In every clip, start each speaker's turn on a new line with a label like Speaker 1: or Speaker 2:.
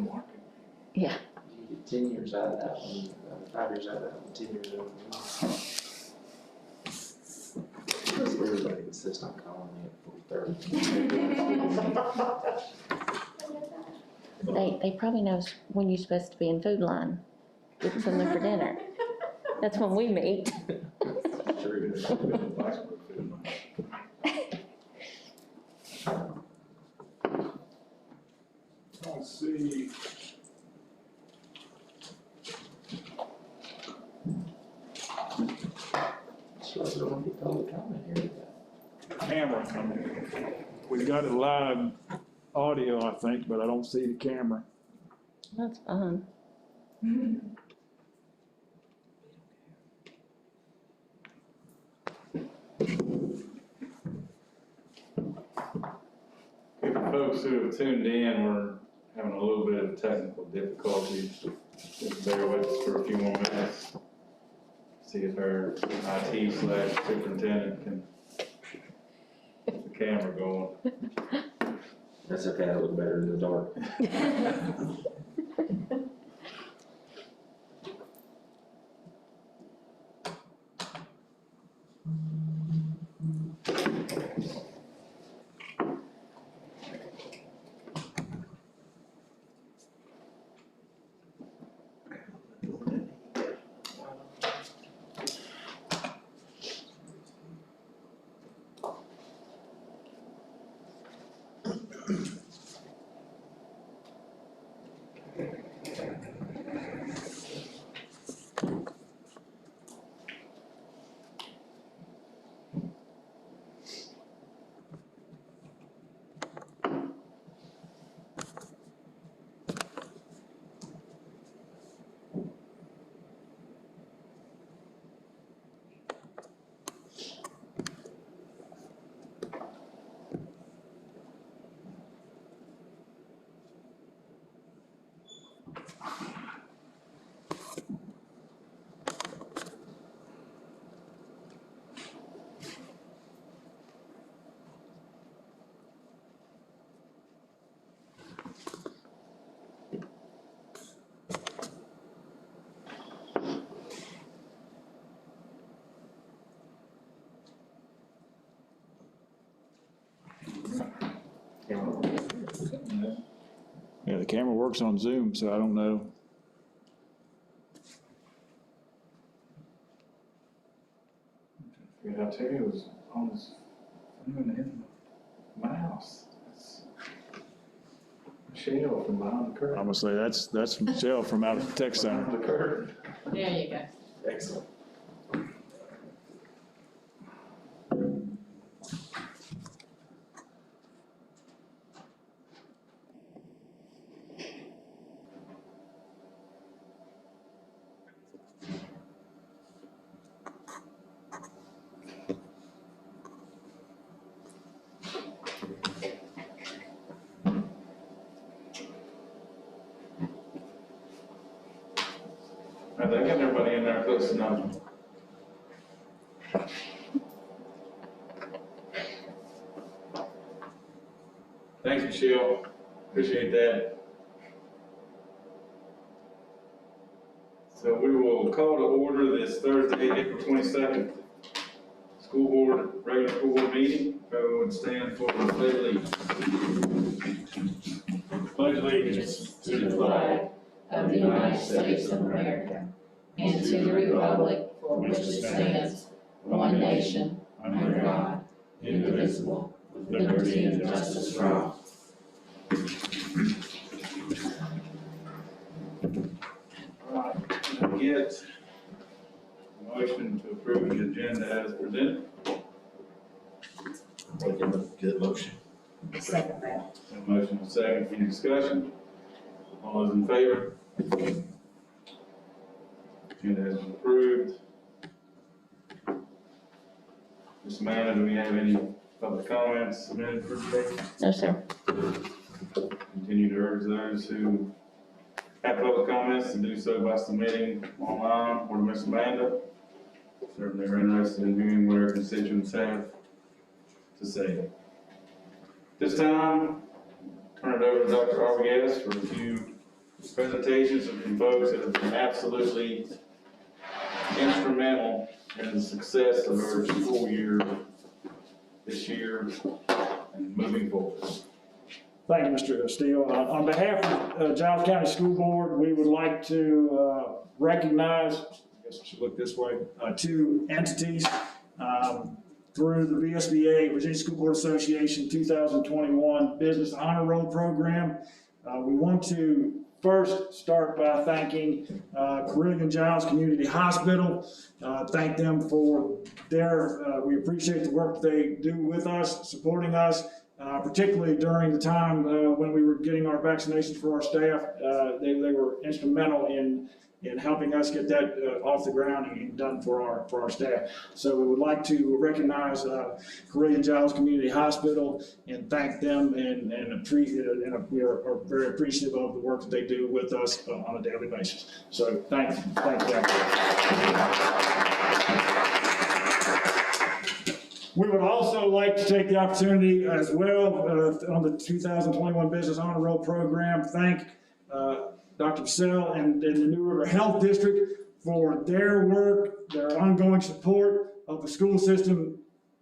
Speaker 1: market.
Speaker 2: Yeah.
Speaker 3: You get 10 years out of that one, 5 years out of that one, 10 years out of that one. Everybody insists on calling me at 4:30.
Speaker 2: They probably know when you're supposed to be in food line, getting something for dinner. That's when we meet.
Speaker 3: True.
Speaker 1: Let's see.
Speaker 3: So I don't want to get public comment here.
Speaker 1: Camera. We got it live audio, I think, but I don't see the camera.
Speaker 2: That's fun.
Speaker 4: Okay, for folks who have tuned in, we're having a little bit of technical difficulties. Just bear with us for a few more minutes. See if our IT/superintendent can get the camera going.
Speaker 3: That's okay, I look better in the dark.
Speaker 1: Yeah, the camera works on Zoom, so I don't know.
Speaker 4: I tell you, it was on his phone and the mouse. That's Michelle from behind the curtain.
Speaker 1: I'm gonna say that's Michelle from out of the tech center.
Speaker 4: Behind the curtain.
Speaker 2: There you go.
Speaker 3: Excellent.
Speaker 4: I think getting everybody in there close enough. Thanks, Michelle. Appreciate that. So we will call to order this Thursday, April 22nd, regular school board meeting. Everyone would stand for the pledge of allegiance. Pledge allegiance
Speaker 5: to the flag of the United States of America and to the republic for which it stands, one nation, under God, indivisible, with liberty and justice for all.
Speaker 4: All right, can I get a motion to approve the agenda as presented?
Speaker 3: Good motion.
Speaker 5: Second that.
Speaker 4: A motion and a second, any discussion? All those in favor? Agenda has been approved. Ms. Amanda, do we have any public comments submitted for today?
Speaker 2: No, sir.
Speaker 4: Continue to urge those who have public comments to do so by submitting online or to Ms. Amanda. Certainly are interested in hearing what our constituents have to say. This time, turn it over to Dr. Arbogast for a few presentations from folks that have been absolutely instrumental in the success of our school year this year and moving forward.
Speaker 1: Thank you, Mr. Steele. On behalf of Giles County School Board, we would like to recognize, I guess I should look this way, two entities through the VSBA, Virginia School Board Association 2021 Business Honor Roll Program. We want to first start by thanking Carillion Giles Community Hospital. Thank them for we appreciate the work they do with us, supporting us, particularly during the time when we were getting our vaccinations for our staff. They were instrumental in helping us get that off the ground and done for our staff. So we would like to recognize Carillion Giles Community Hospital and thank them and we are very appreciative of the work that they do with us on a daily basis. So thank them. We would also like to take the opportunity as well on the 2021 Business Honor Roll Program, thank Dr. Purcell and the New River Health District for their work, their ongoing support of the school system,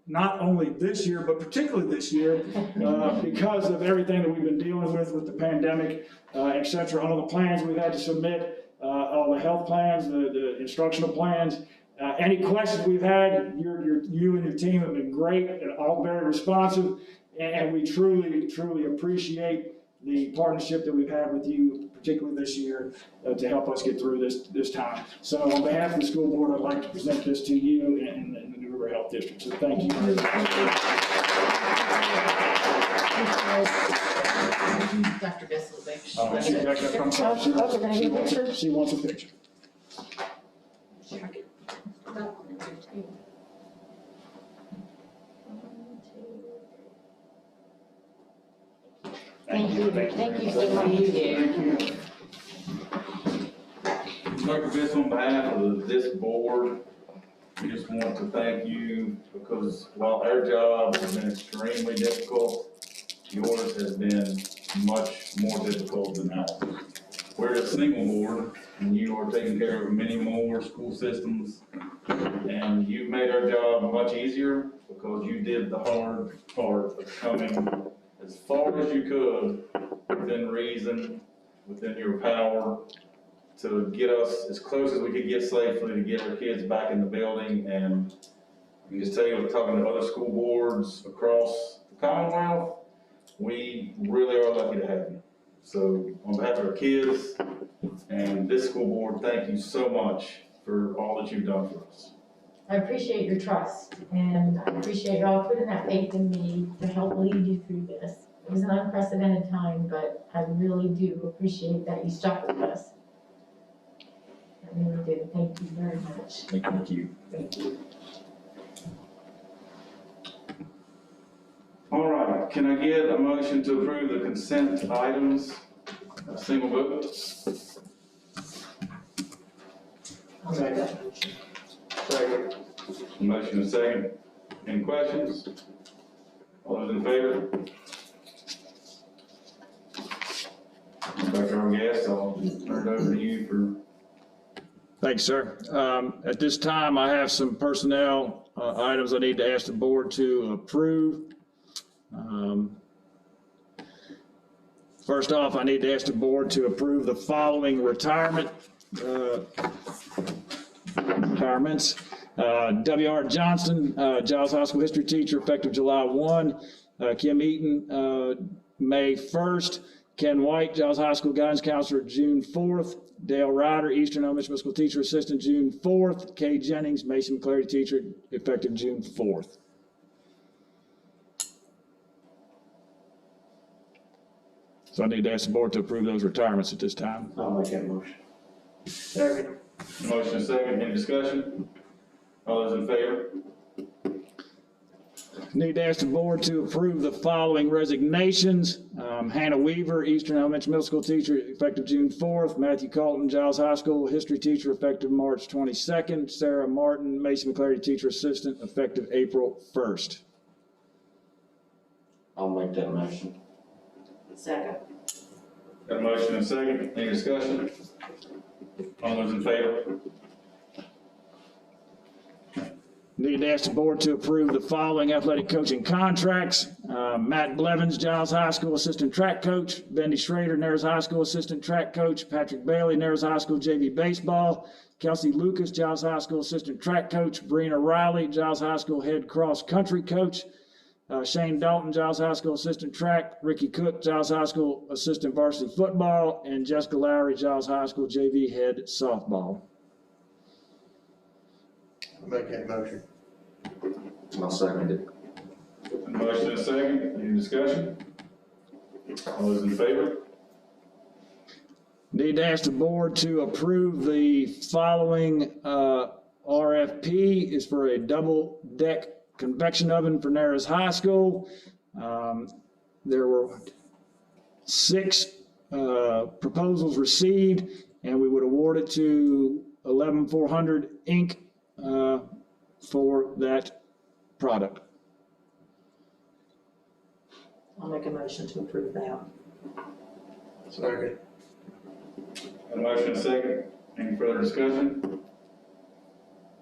Speaker 1: not only this year, but particularly this year, because of everything that we've been dealing with the pandemic, et cetera, all the plans we've had to submit, all the health plans, the instructional plans. Any questions we've had, you and your team have been great and all very responsive, and we truly appreciate the partnership that we've had with you, particularly this year, to help us get through this time. So on behalf of the school board, I'd like to present this to you and the New River Health District. So thank you very much.
Speaker 5: Dr. Bissell,
Speaker 1: She wants a picture.
Speaker 2: Thank you.
Speaker 1: Thank you.
Speaker 4: Dr. Biss, on behalf of this board, we just want to thank you because while our job has been extremely difficult, yours has been much more difficult than ours. We're a single board and you are taking care of many more school systems, and you've made our job much easier because you did the hard part of coming as far as you could within reason, within your power, to get us as close as we could get safely to get our kids back in the building. And I can just tell you, talking to other school boards across the Commonwealth, we really are lucky to have you. So on behalf of our kids and this school board, thank you so much for all that you've done for us.
Speaker 6: I appreciate your trust, and I appreciate y'all putting that faith in me to help lead you through this. It was an unprecedented time, but I really do appreciate that you stuck with us. I really do. Thank you very much.
Speaker 1: Thank you.
Speaker 6: Thank you.
Speaker 4: All right, can I get a motion to approve the consent items, a single vote?
Speaker 3: Second.
Speaker 4: Motion is second. Any questions? All those in favor? Back to our guests, I'll turn it over to you for.
Speaker 1: Thanks, sir. At this time, I have some personnel items I need to ask the board to approve. First off, I need to ask the board to approve the following retirements. W.R. Johnston, Giles High School history teacher, effective July 1. Kim Eaton, May 1st. Ken White, Giles High School guidance counselor, June 4th. Dale Ryder, Eastern Elementary Middle School teacher assistant, June 4th. Kay Jennings, Mason McClary teacher, effective June 4th. So I need to ask the board to approve those retirements at this time.
Speaker 3: I'll make that motion.
Speaker 5: Second.
Speaker 4: Motion is second. Any discussion? All those in favor?
Speaker 1: Need to ask the board to approve the following resignations. Hannah Weaver, Eastern Elementary Middle School teacher, effective June 4th. Matthew Colton, Giles High School history teacher, effective March 22nd. Sarah Martin, Mason McClary teacher assistant, effective April 1st.
Speaker 3: I'll make that motion.
Speaker 5: Second.
Speaker 4: Got a motion and a second, any discussion? All those in favor?
Speaker 1: Need to ask the board to approve the following athletic coaching contracts. Matt Blevins, Giles High School Assistant Track Coach. Bendy Schrader, Narrows High School Assistant Track Coach. Patrick Bailey, Narrows High School JV Baseball. Kelsey Lucas, Giles High School Assistant Track Coach. Breena Riley, Giles High School Head Cross Country Coach. Shane Dalton, Giles High School Assistant Track. Ricky Cook, Giles High School Assistant Varsity Football. And Jessica Lowry, Giles High School JV Head Softball.
Speaker 7: I'll make that motion.
Speaker 3: I'll second it.
Speaker 4: A motion and a second, any discussion? All those in favor?
Speaker 1: Need to ask the board to approve the following RFP is for a double deck convection oven for Narrows High School. There were 6 proposals received, and we would award it to 11400 Inc. For that product.
Speaker 5: I'll make a motion to approve that.
Speaker 7: Second.
Speaker 4: Got a motion and a second, any further discussion?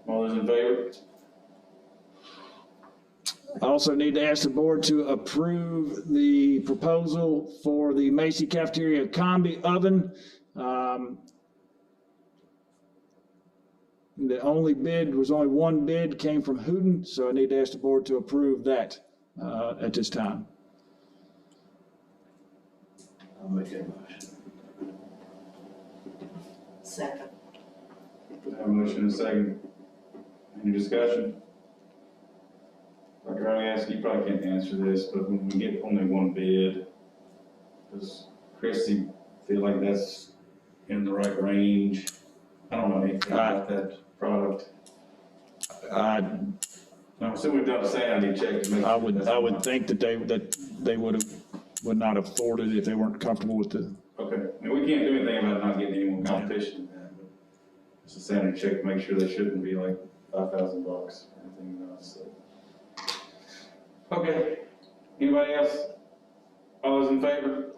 Speaker 4: All those in favor?
Speaker 1: I also need to ask the board to approve the proposal for the Macy Cafeteria Combi Oven. The only bid, was only one bid, came from Hooten, so I need to ask the board to approve that at this time.
Speaker 3: I'll make that motion.
Speaker 5: Second.
Speaker 4: Have a motion and a second, any discussion? Dr. Rowley, you probably can't answer this, but when we get only one bid, does Christie feel like that's in the right range? I don't know anything about that product. I'm assuming we've done the same, I need to check to make sure.
Speaker 1: I would think that they would not have afforded it if they weren't comfortable with the.
Speaker 4: Okay, I mean, we can't do anything about not getting any more competition in that, but it's a sanity check to make sure they shouldn't be like $5,000 or anything else, so. Okay, anybody else? All those in favor?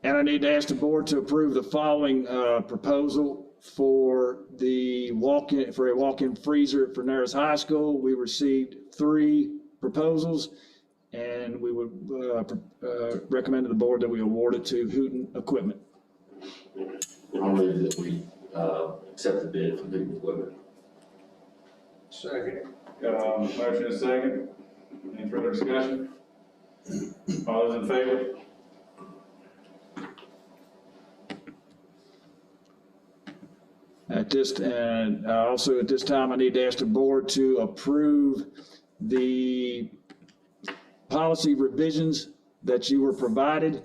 Speaker 1: And I need to ask the board to approve the following proposal for the for a walk-in freezer for Narrows High School. We received 3 proposals, and we would recommend to the board that we award it to Hooten Equipment.
Speaker 3: I'll move that we accept the bid from Hooten Equipment.
Speaker 7: Second.
Speaker 4: Got a motion and a second. Any further discussion? All those in favor?
Speaker 1: Also at this time, I need to ask the board to approve the policy revisions that you were provided.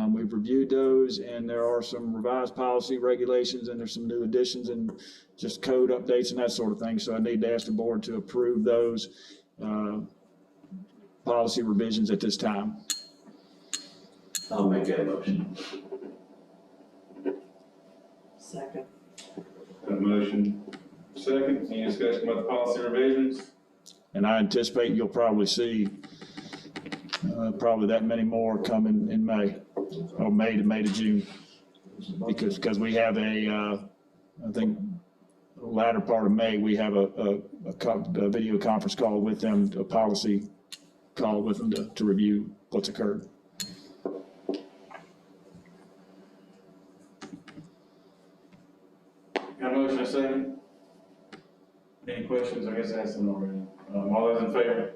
Speaker 1: We've reviewed those, and there are some revised policy regulations, and there's some new additions and just code updates and that sort of thing. So I need to ask the board to approve those policy revisions at this time.
Speaker 3: I'll make that motion.
Speaker 5: Second.
Speaker 4: Got a motion, second. Any discussion about the policy revisions?
Speaker 1: And I anticipate you'll probably see probably that many more coming in May, or May to June. Because we have I think the latter part of May, we have a video conference call with them, a policy call with them to review what's occurred.
Speaker 4: Got a motion and a second? Any questions? I guess I asked them already. All those in favor?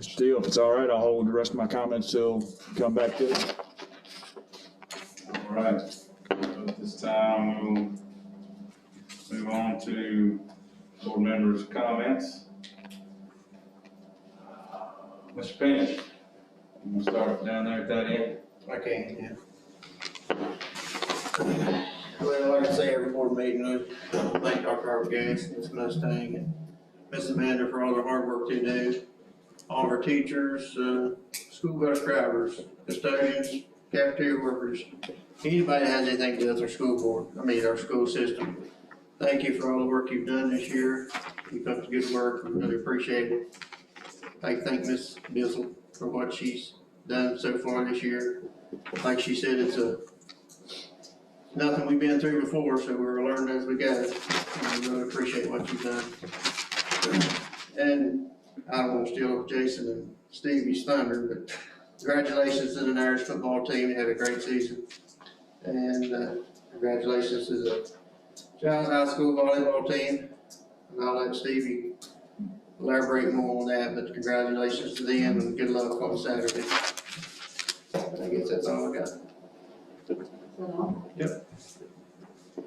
Speaker 1: Still, if it's all right, I'll hold the rest of my comments till come back to it.
Speaker 4: All right. So at this time, we'll move on to board members' comments. Mr. Payne, you want to start down there at that end?
Speaker 7: I can, yeah. Well, like I say, every board meeting, I thank Dr. Harvey Gaines, Ms. Mustang, and Ms. Amanda for all their hard work they do. All of our teachers, school bus drivers, custodians, cafeteria workers, anybody that has anything to do with our school board, our school system. Thank you for all the work you've done this year. Keep up the good work, we really appreciate it. I thank Miss Bizzle for what she's done so far this year. Like she said, it's nothing we've been through before, so we're learning as we go. And we really appreciate what you've done. And I don't want to steal Jason and Stevie's thunder, but congratulations to the Irish football team. They had a great season. And congratulations to the Giles High School volleyball team. And I'll let Stevie elaborate more on that, but congratulations to them and good luck on Saturday. I guess that's all I got. Yep.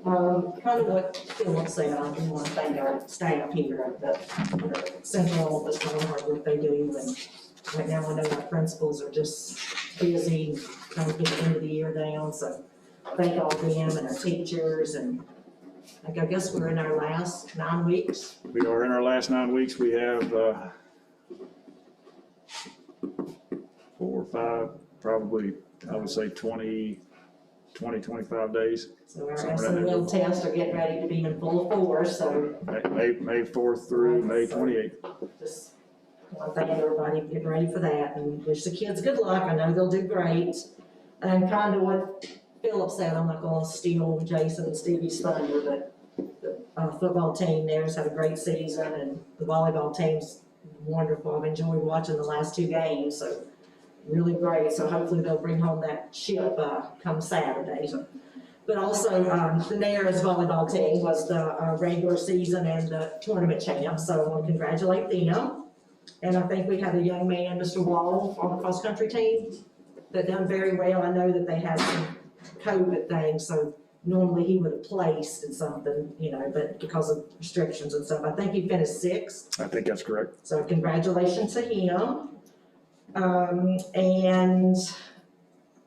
Speaker 8: Kind of what Philip said, I do want to thank our staff here at the central office for all the hard work they do. And right now, I know our principals are just busy trying to get the end of the year down, so thank all of them and our teachers. And I guess we're in our last 9 weeks.
Speaker 1: We are in our last 9 weeks. We have 4 or 5, probably, I would say 25 days.
Speaker 8: So our
Speaker 1: Somewhere in there.
Speaker 8: SOL tests are getting ready to be in full force, so
Speaker 1: May 4th through May 28th.
Speaker 8: just want to thank everybody for getting ready for that and wish the kids good luck. I know they'll do great. And kind of what Philip said, I'm not going to steal Jason and Stevie's thunder, but the football team there has had a great season and the volleyball team's wonderful. I've enjoyed watching the last 2 games, so really great. So hopefully they'll bring home that chip come Saturday. But also, the Nares volleyball team was the regular season and the tournament champ, so I want to congratulate them. And I think we had a young man, Mr. Wall, on the cross-country team that done very well. I know that they had some COVID things, so normally he would have placed in something, you know, but because of restrictions and stuff, I think he finished 6th.
Speaker 1: I think that's correct.
Speaker 8: So congratulations to him. And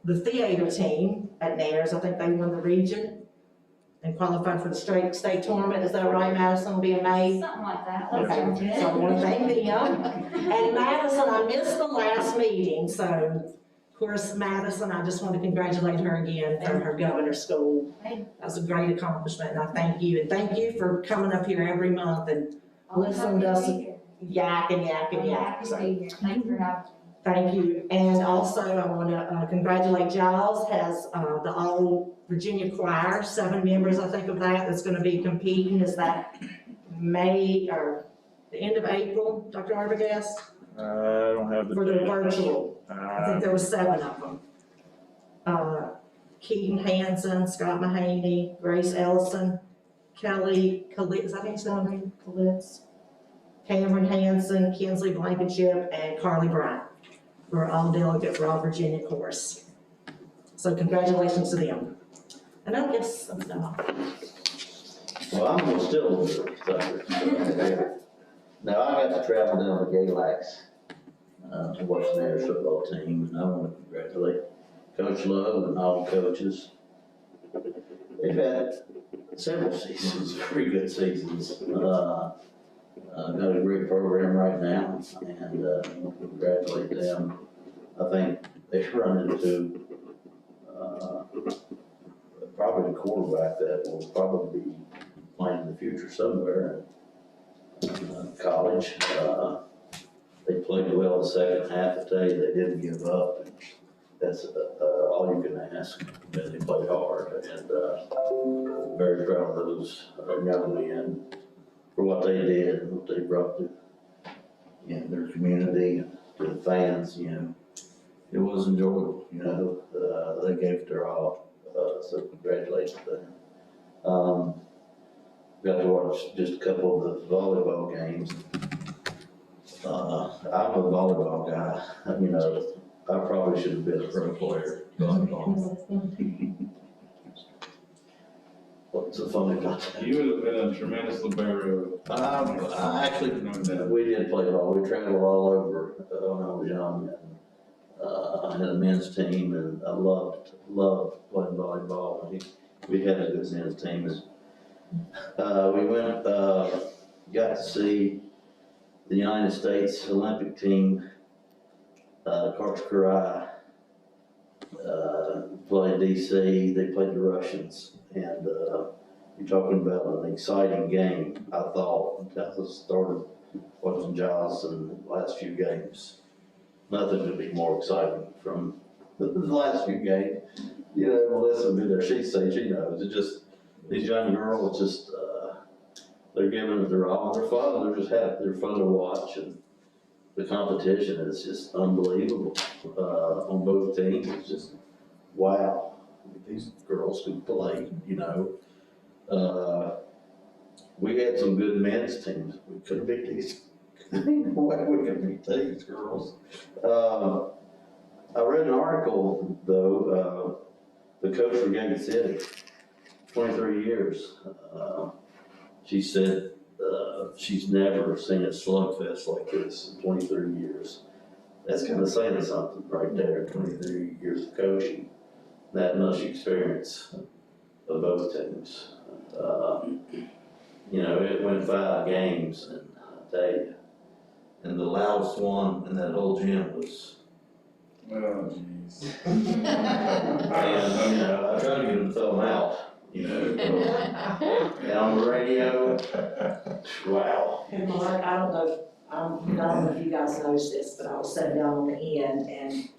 Speaker 8: the theater team at Nares, I think they won the region and qualified for the state tournament. Is that right, Madison, will be in May?
Speaker 5: Something like that.
Speaker 8: Okay, so I want to thank them. And Madison, I missed the last meeting, so of course, Madison, I just want to congratulate her again for her governor's school. That was a great accomplishment, and I thank you. And thank you for coming up here every month and listening to us yak and yak and yak. So,
Speaker 5: Thank you for having me.
Speaker 8: thank you. And also, I want to congratulate Giles, has the All Virginia Choir, 7 members, I think, of that's going to be competing. Is that May or the end of April, Dr. Arbogast?
Speaker 1: I don't have the.
Speaker 8: For the virtual. I think there was 7 of them. Keaton Hansen, Scott Mahaney, Grace Ellison, Kelly Kalitz, is that how you say her name? Kalitz? Cameron Hansen, Kinsley Blankenship, and Carly Bryant were all delegate for All Virginia course. So congratulations to them. And I guess I'm done.
Speaker 3: Well, I'm gonna still do it. Now, I got to travel down to Galax, to watch the Irish football team, and I want to congratulate Coach Love and all the coaches. They've had several seasons, very good seasons. Got a great program right now, and I want to congratulate them. I think they've run into, probably a quarterback that will probably be playing in the future somewhere. College, they played well the second half today. They didn't give up. That's all you can ask. They played hard, and very proud of those young men for what they did and what they brought to their community and to the fans. You know, it was enjoyable. You know, they gave it their all. So congratulations to them. Got to watch just a couple of the volleyball games. I'm a volleyball guy. You know, I probably should have been a pro player. Volleyball. What's so funny about that?
Speaker 4: You would have been a tremendous libero.
Speaker 3: I actually, we did play ball. We traveled all over when I was young. And, I had a men's team, and I loved playing volleyball. We had a good men's team. We went, got to see the United States Olympic team, Karch played DC, they played the Russians, and you're talking about an exciting game, I thought, until it started watching Giles in the last few games. Nothing could be more exciting from the last few games. You know, Melissa would be there, she'd say, she knows, it's just, these young girls just, they're giving it their all, they're fun, they're just happy, they're fun to watch, and the competition is just unbelievable, on both teams, it's just, wow, these girls can play, you know. We had some good men's teams, we couldn't beat these, what we could beat these girls. I read an article, though, the coach for Gate City, 23 years, she said, she's never seen a slugfest like this in 23 years. That's kind of saying something right there, 23 years of coaching, that much experience of both teams. You know, it went 5 games, and I tell you, and the loudest one in that whole gym was,
Speaker 4: Oh, jeez.
Speaker 3: and, you know, I tried to get him to throw them out, you know, and on the radio, wow.
Speaker 8: And Mark, I don't know if you guys noticed this, but I was sitting down on the end, and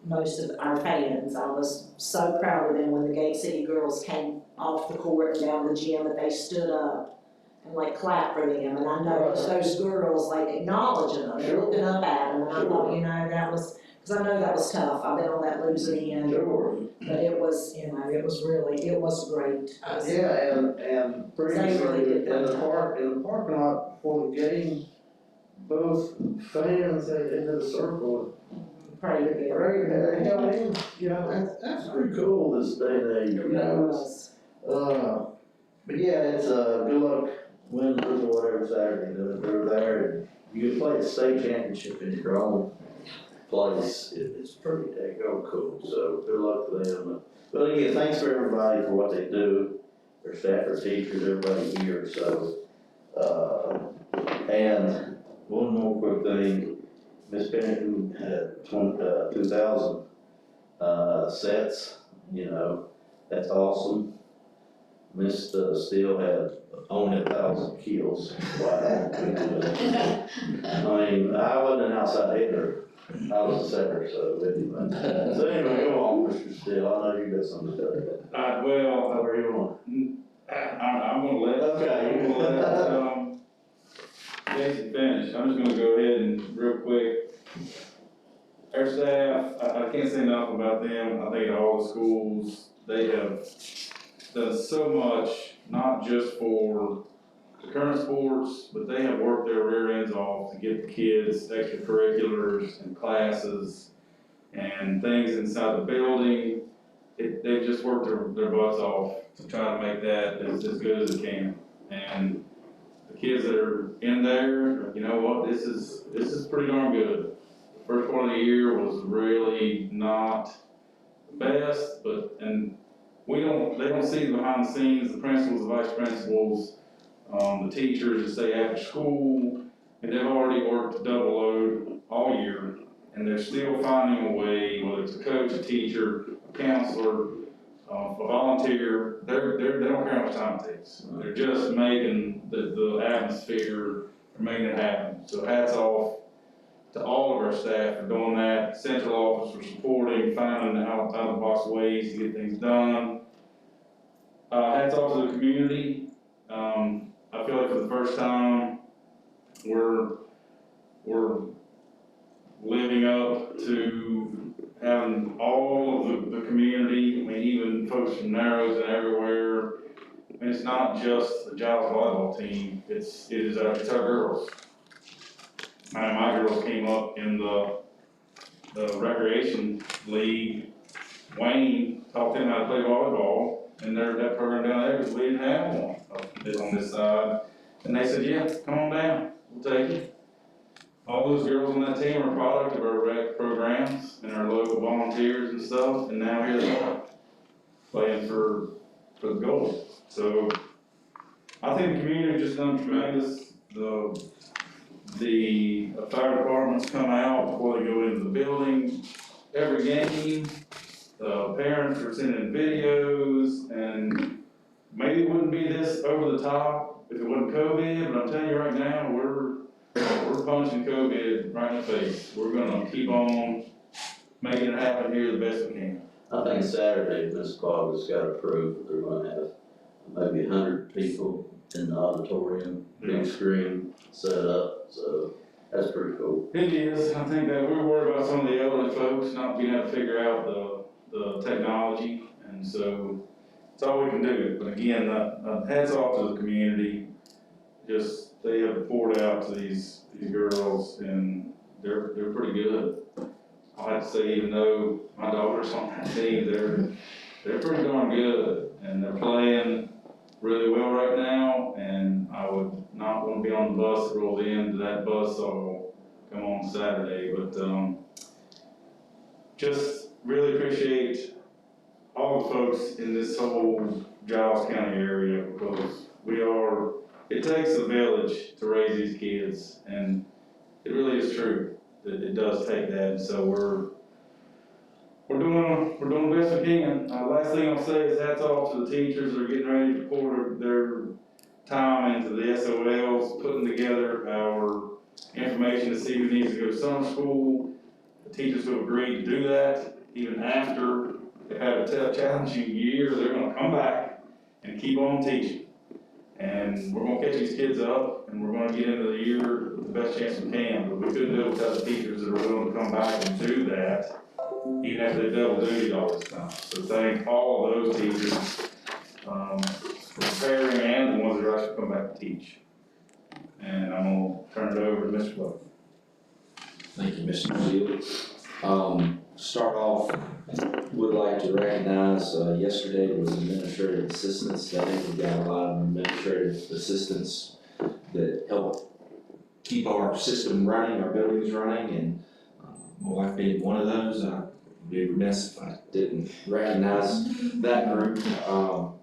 Speaker 8: most of our fans, I was so proud of them when the Gate City girls came off the court and down the gym, that they stood up and like clapped for them, and I noticed those girls like acknowledging them, they're looking up at them, and I thought, you know, that was, because I know that was tough, I've been on that losing end,
Speaker 3: Sure.
Speaker 8: but it was, you know, it was great.
Speaker 3: Yeah, and previously, in the parking lot before the game, both fans had into the circle.
Speaker 8: Pray to be.
Speaker 3: Right, hell, you know, that's pretty cool this day and age, you know, but yeah, it's, good luck, win, lose, or whatever Saturday, they're there, and you can play the state championship in your own place, it's pretty daggone cool, so good luck to them. But again, thanks for everybody for what they do, their staff, their teachers, everybody here, so, and one more quick thing, Miss Pennington had 2,000, sets, you know, that's awesome. Miss Steele had only 1,000 kills. Wow. I mean, I wasn't an outside hitter. I was a setter, so anyway. So anyway, go on, Mr. Steele. I know you got something to say.
Speaker 4: Well,
Speaker 3: However you want.
Speaker 4: I'm gonna let,
Speaker 3: Okay.
Speaker 4: I'm gonna let, Jason finish. I'm just gonna go ahead and real quick. Our staff, I can't say enough about them. I think at all the schools, they have done so much, not just for the current sports, but they have worked their rear ends off to get the kids extracurriculars and classes and things inside the building. They've just worked their butts off to try to make that as good as it can. And the kids that are in there, you know what, this is pretty darn good. The first part of the year was really not the best, and they don't see behind the scenes, the principals, the vice principals, the teachers that stay after school, and they've already worked double load all year, and they're still finding a way, whether it's a coach, a teacher, a counselor, a volunteer, they don't care how much time it takes. They're just making the atmosphere, they're making it happen. So hats off to all of our staff for doing that, central office for supporting, finding out of the box ways to get things done. Hats off to the community. I feel like for the first time, we're living up to having all of the community, I mean, even folks from Narrows and everywhere. I mean, it's not just the Giles volleyball team, it's our girls. My girls came up in the recreation league. Wayne taught them how to play volleyball, and that program down there, because we didn't have one on this side. And they said, yeah, come on down, we'll take you. All those girls on that team are a product of our rec programs and our local volunteers and stuff, and now here they are, playing for the gold. So, I think the community just done tremendous. The fire departments come out before they go into the building every game. The parents are sending videos, and maybe it wouldn't be this over the top if it wasn't COVID, but I'm telling you right now, we're punching COVID right in the face. We're gonna keep on making it happen here the best we can.
Speaker 3: I think Saturday, Ms. Claudia's got approved, they're gonna have maybe 100 people in the auditorium, big screen set up, so that's pretty cool.
Speaker 4: It is. I think that we're worried about some of the elderly folks not being able to figure out the technology, and so it's all we can do. But again, hats off to the community. Just, they have poured out to these girls, and they're pretty good. I have to say, even though my daughter's on that team, they're pretty darn good, and they're playing really well right now, and I would not want to be on the bus that rolls in to that bus all come on Saturday, but just really appreciate all the folks in this whole Giles County area, because it takes a village to raise these kids, and it really is true that it does take that, and so we're doing the best we can. Last thing I'll say is hats off to the teachers that are getting ready to pour their time into the SOLs, putting together our information to see who needs to go to summer school. The teachers who have agreed to do that, even after they've had a challenging year, they're gonna come back and keep on teaching. And we're gonna catch these kids up, and we're gonna get into the year with the best chance we can, but we couldn't do it without the teachers that are willing to come back and do that, even after they double duty all this time. So thank all of those teachers, for preparing, and the ones that are actually come back to teach. And I'm gonna turn it over to Mr. Lowe.
Speaker 9: Thank you, Mr. Field. Start off, would like to recognize, yesterday was administrative assistants. I think we've got a lot of administrative assistants that help keep our system running, our buildings running, and my wife being one of those, I'd be remiss if I didn't recognize that group.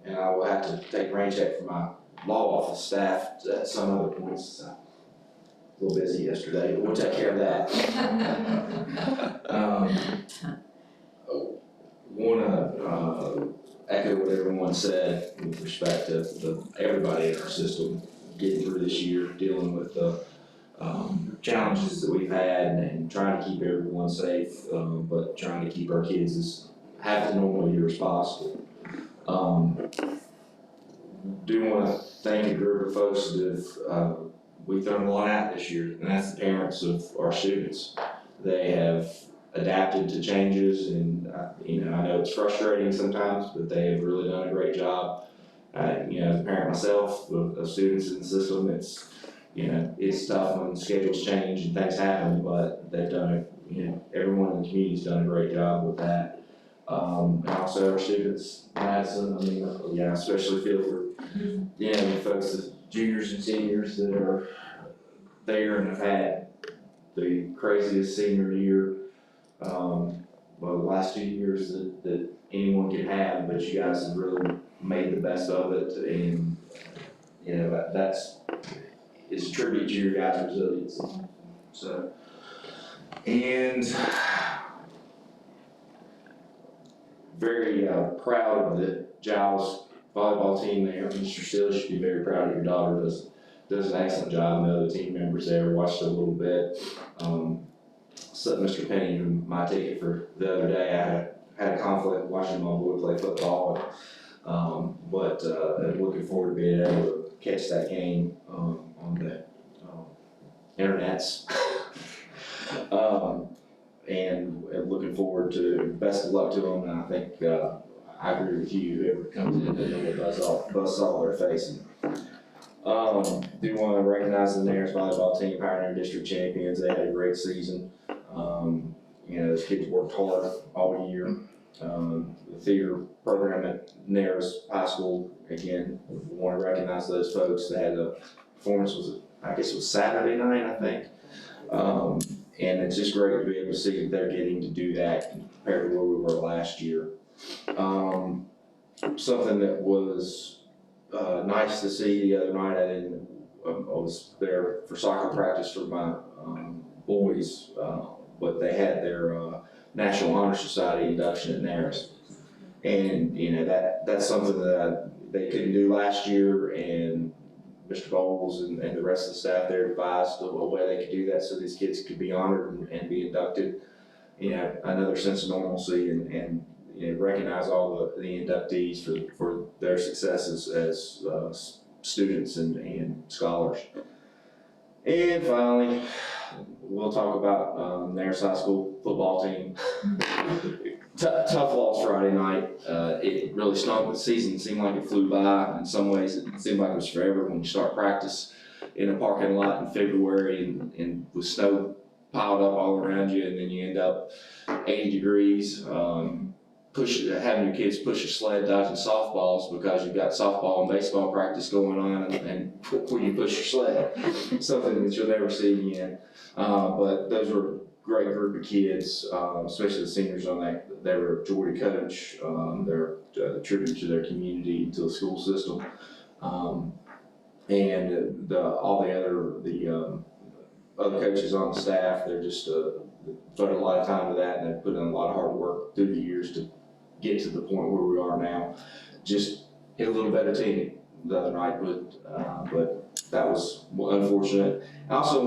Speaker 9: And I will have to take rain check for my law office staff at some other points. A little busy yesterday, but we'll take care of that. Want to echo what everyone said with respect to everybody in our system getting through this year, dealing with the challenges that we've had and trying to keep everyone safe, but trying to keep our kids as half as normal year as possible. Do want to thank a group of folks that we've thrown a lot out this year, and that's the parents of our students. They have adapted to changes, and I know it's frustrating sometimes, but they have really done a great job. As a parent myself of students in the system, it's tough when schedules change and things happen, but they've done everyone in the community's done a great job with that. And also our students, Madison, I especially feel for, the folks, the juniors and seniors that are there and have had the craziest senior year, the last 2 years that anyone could have, but you guys have really made the best of it, and, it's a tribute to your guys' resilience. So, and very proud of the Giles volleyball team there. Mr. Steele should be very proud of your daughter. Does an excellent job. And the other team members there watched a little bit. So Mr. Penny, my ticket for the other day, I had a conflict watching my boy play football. But looking forward to being able to catch that game on the internets. And looking forward to best of luck to them. And I think I agree with you. Whoever comes in, they know what buzzsaw they're facing. Do want to recognize the Nares volleyball team, Pioneer District champions. They had a great season. Those kids worked hard all year. The theater program at Nares High School, again, we want to recognize those folks. They had a performance, it was Saturday night, I think. And it's just great to be able to see that they're getting to do that compared to where we were last year. Something that was nice to see the other night, I was there for soccer practice for my boys, but they had their National Honor Society induction at Nares. And that's something that they couldn't do last year, and Mr. Bowles and the rest of the staff there advised of a way they could do that so these kids could be honored and be inducted. Another sense of normalcy and recognize all the inductees for their successes as students and scholars. And finally, we'll talk about Nares High School football team. Tough loss Friday night. It really stunk. The season seemed like it flew by. In some ways, it seemed like it was forever when you start practice in a parking lot in February and with snow piled up all around you, and then you end up 80 degrees, having your kids push a sled dodging softballs because you've got softball and baseball practice going on, and when you push your sled, something that you'll never see again. But those were a great group of kids, especially the seniors on that. They were joy to coach. They're a tribute to their community, to the school system, and all the other coaches on the staff. They're just devoted a lot of time to that, and they've put in a lot of hard work through the years to get to the point where we are now. Just hit a little better team the other night, but that was unfortunate. I also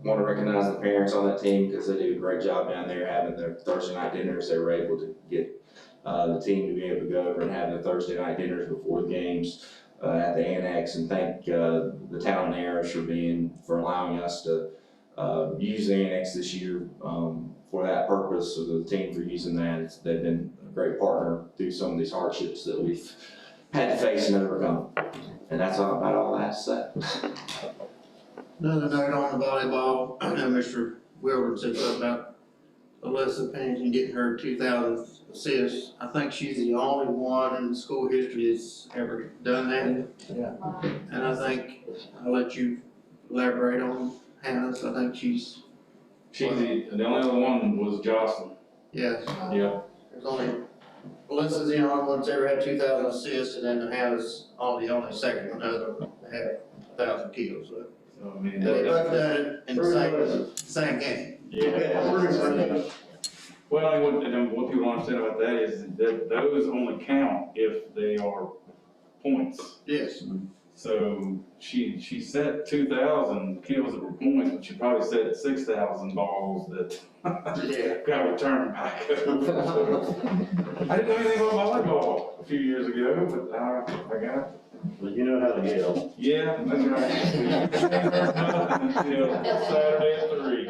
Speaker 9: want to recognize the parents on that team because they do a great job down there having their Thursday night dinners. They were able to get the team to be able to go over and have their Thursday night dinners before the games at the annex, and thank the town of Nares for allowing us to use the annex this year for that purpose. So the team for using that, they've been a great partner through some of these hardships that we've had to face and overcome. And that's about all I have to say.
Speaker 7: Another note on the volleyball, I know Mr. Wilbur said something about Alyssa Pennington getting her 2,000th assist. I think she's the only one in school history that's ever done that.
Speaker 1: Yeah.
Speaker 7: And I think, I'll let you elaborate on Hannah's. I think she's,
Speaker 4: The only other one was Jocelyn.
Speaker 7: yes,
Speaker 4: Yeah.
Speaker 7: there's only, Alyssa's the only one that's ever had 2,000 assists, and then Hannah's the only second one other to have 1,000 kills. So,
Speaker 4: So, I mean,
Speaker 7: and they both done it in the same game.
Speaker 4: yeah. Well, and what people don't understand about that is that those only count if they are points.
Speaker 7: Yes.
Speaker 4: So she set 2,000 kills that were points, but she probably set 6,000 balls that
Speaker 7: Yeah.
Speaker 4: got returned back. So, I didn't know anything about volleyball a few years ago, but I got it.
Speaker 3: Well, you know how to yell.
Speaker 4: Yeah, that's right. Until Saturday at 3.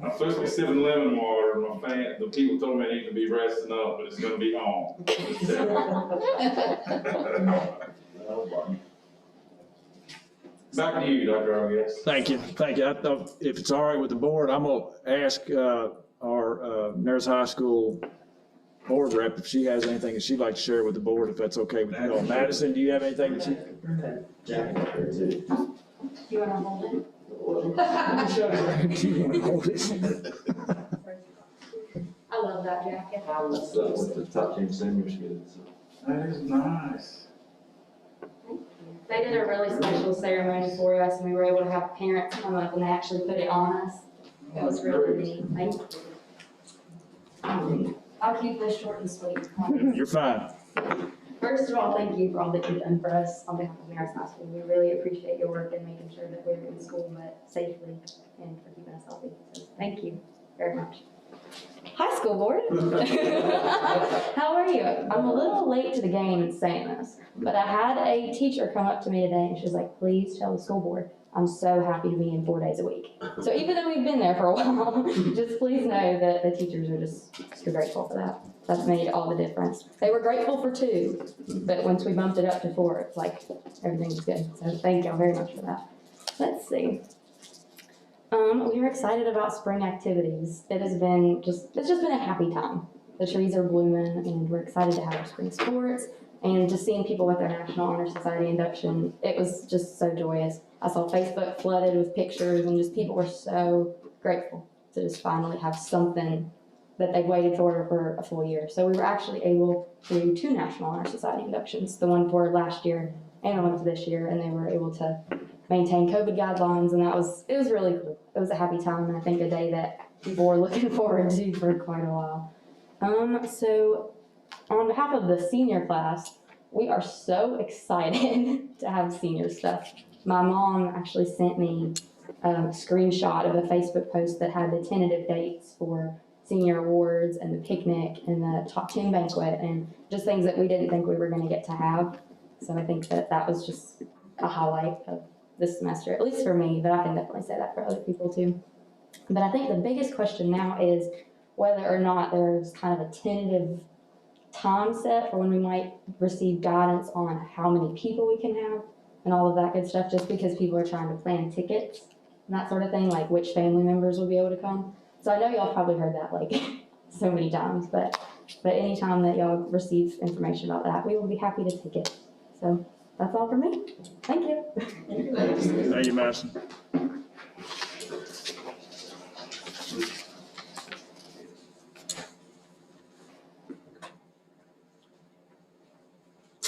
Speaker 4: I'm supposed to be sipping lemon water. The people told me I need to be resting up, but it's gonna be on. Back to you, Dr. Arguez.
Speaker 1: Thank you. If it's all right with the board, I'm gonna ask our Nares High School board rep if she has anything that she'd like to share with the board, if that's okay with you all. Madison, do you have anything that you?
Speaker 5: You wanna hold it?
Speaker 1: Do you want to hold it?
Speaker 5: I love that jacket.
Speaker 9: That's what the top 10 seniors get.
Speaker 4: That is nice.
Speaker 10: They did a really special ceremony for us, and we were able to have parents come up and they actually put it on us. It was really neat. Thank you. I'll keep this short and sweet.
Speaker 1: You're fine.
Speaker 10: First of all, thank you for all that you've done for us on behalf of Nares High School. We really appreciate your work in making sure that we're in school, but safely, and for keeping us healthy. So thank you very much. Hi, school board. How are you? I'm a little late to the game in saying this, but I had a teacher come up to me today and she was like, please tell the school board, I'm so happy to be in 4 days a week. So even though we've been there for a while, just please know that the teachers are just so grateful for that. That's made all the difference. They were grateful for 2, but once we bumped it up to 4, it's like everything's good. So thank y'all very much for that. Let's see. We are excited about spring activities. It's just been a happy time. The trees are blooming and we're excited to have our spring sports and just seeing people with their National Honor Society induction. It was just so joyous. I saw Facebook flooded with pictures and just people were so grateful to just finally have something that they waited for a full year. So we were actually able to do 2 National Honor Society inductions, the one for last year and the one for this year, and they were able to maintain COVID guidelines, and it was really cool. It was a happy time, and I think a day that people were looking forward to for quite a while. So on behalf of the senior class, we are so excited to have senior stuff. My mom actually sent me a screenshot of a Facebook post that had the tentative dates for senior awards and the picnic and the top 10 banquet and just things that we didn't think we were going to get to have. So I think that that was just a highlight of this semester, at least for me, but I can definitely say that for other people too. But I think the biggest question now is whether or not there's kind of a tentative time set for when we might receive guidance on how many people we can have and all of that good stuff, just because people are trying to plan tickets and that sort of thing, like which family members will be able to come. So I know y'all probably heard that like so many times, but anytime that y'all receive information about that, we will be happy to take it. So that's all for me. Thank you.
Speaker 1: Thank you, Madison.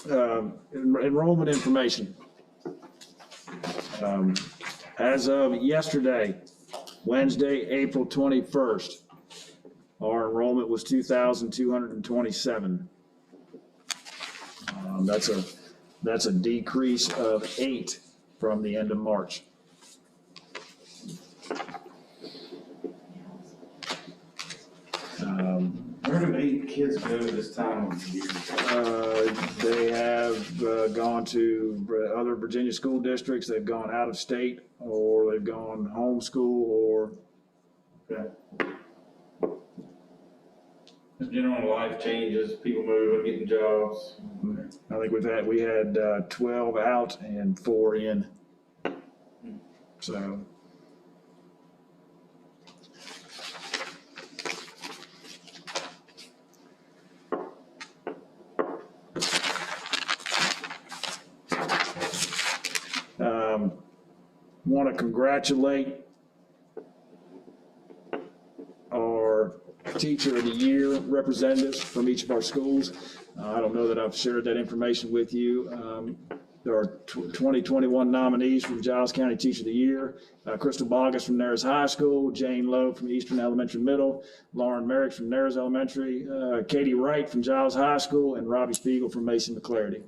Speaker 1: Enrollment information. As of yesterday, Wednesday, April 21st, our enrollment was 2,227. That's a decrease of 8 from the end of March.
Speaker 4: Where do 8 kids go this time of year?
Speaker 1: They have gone to other Virginia school districts, they've gone out of state, or they've gone homeschool, or.
Speaker 4: Okay. Just general life changes, people moving, getting jobs.
Speaker 1: I think we had 12 out and 4 in. So. Want to congratulate our Teacher of the Year representatives from each of our schools. I don't know that I've shared that information with you. There are 2021 nominees from Giles County Teacher of the Year. Crystal Bogus from Nares High School, Jane Lowe from Eastern Elementary Middle, Lauren Merrick from Nares Elementary, Katie Wright from Giles High School, and Robbie Spiegel from Mason McClarty.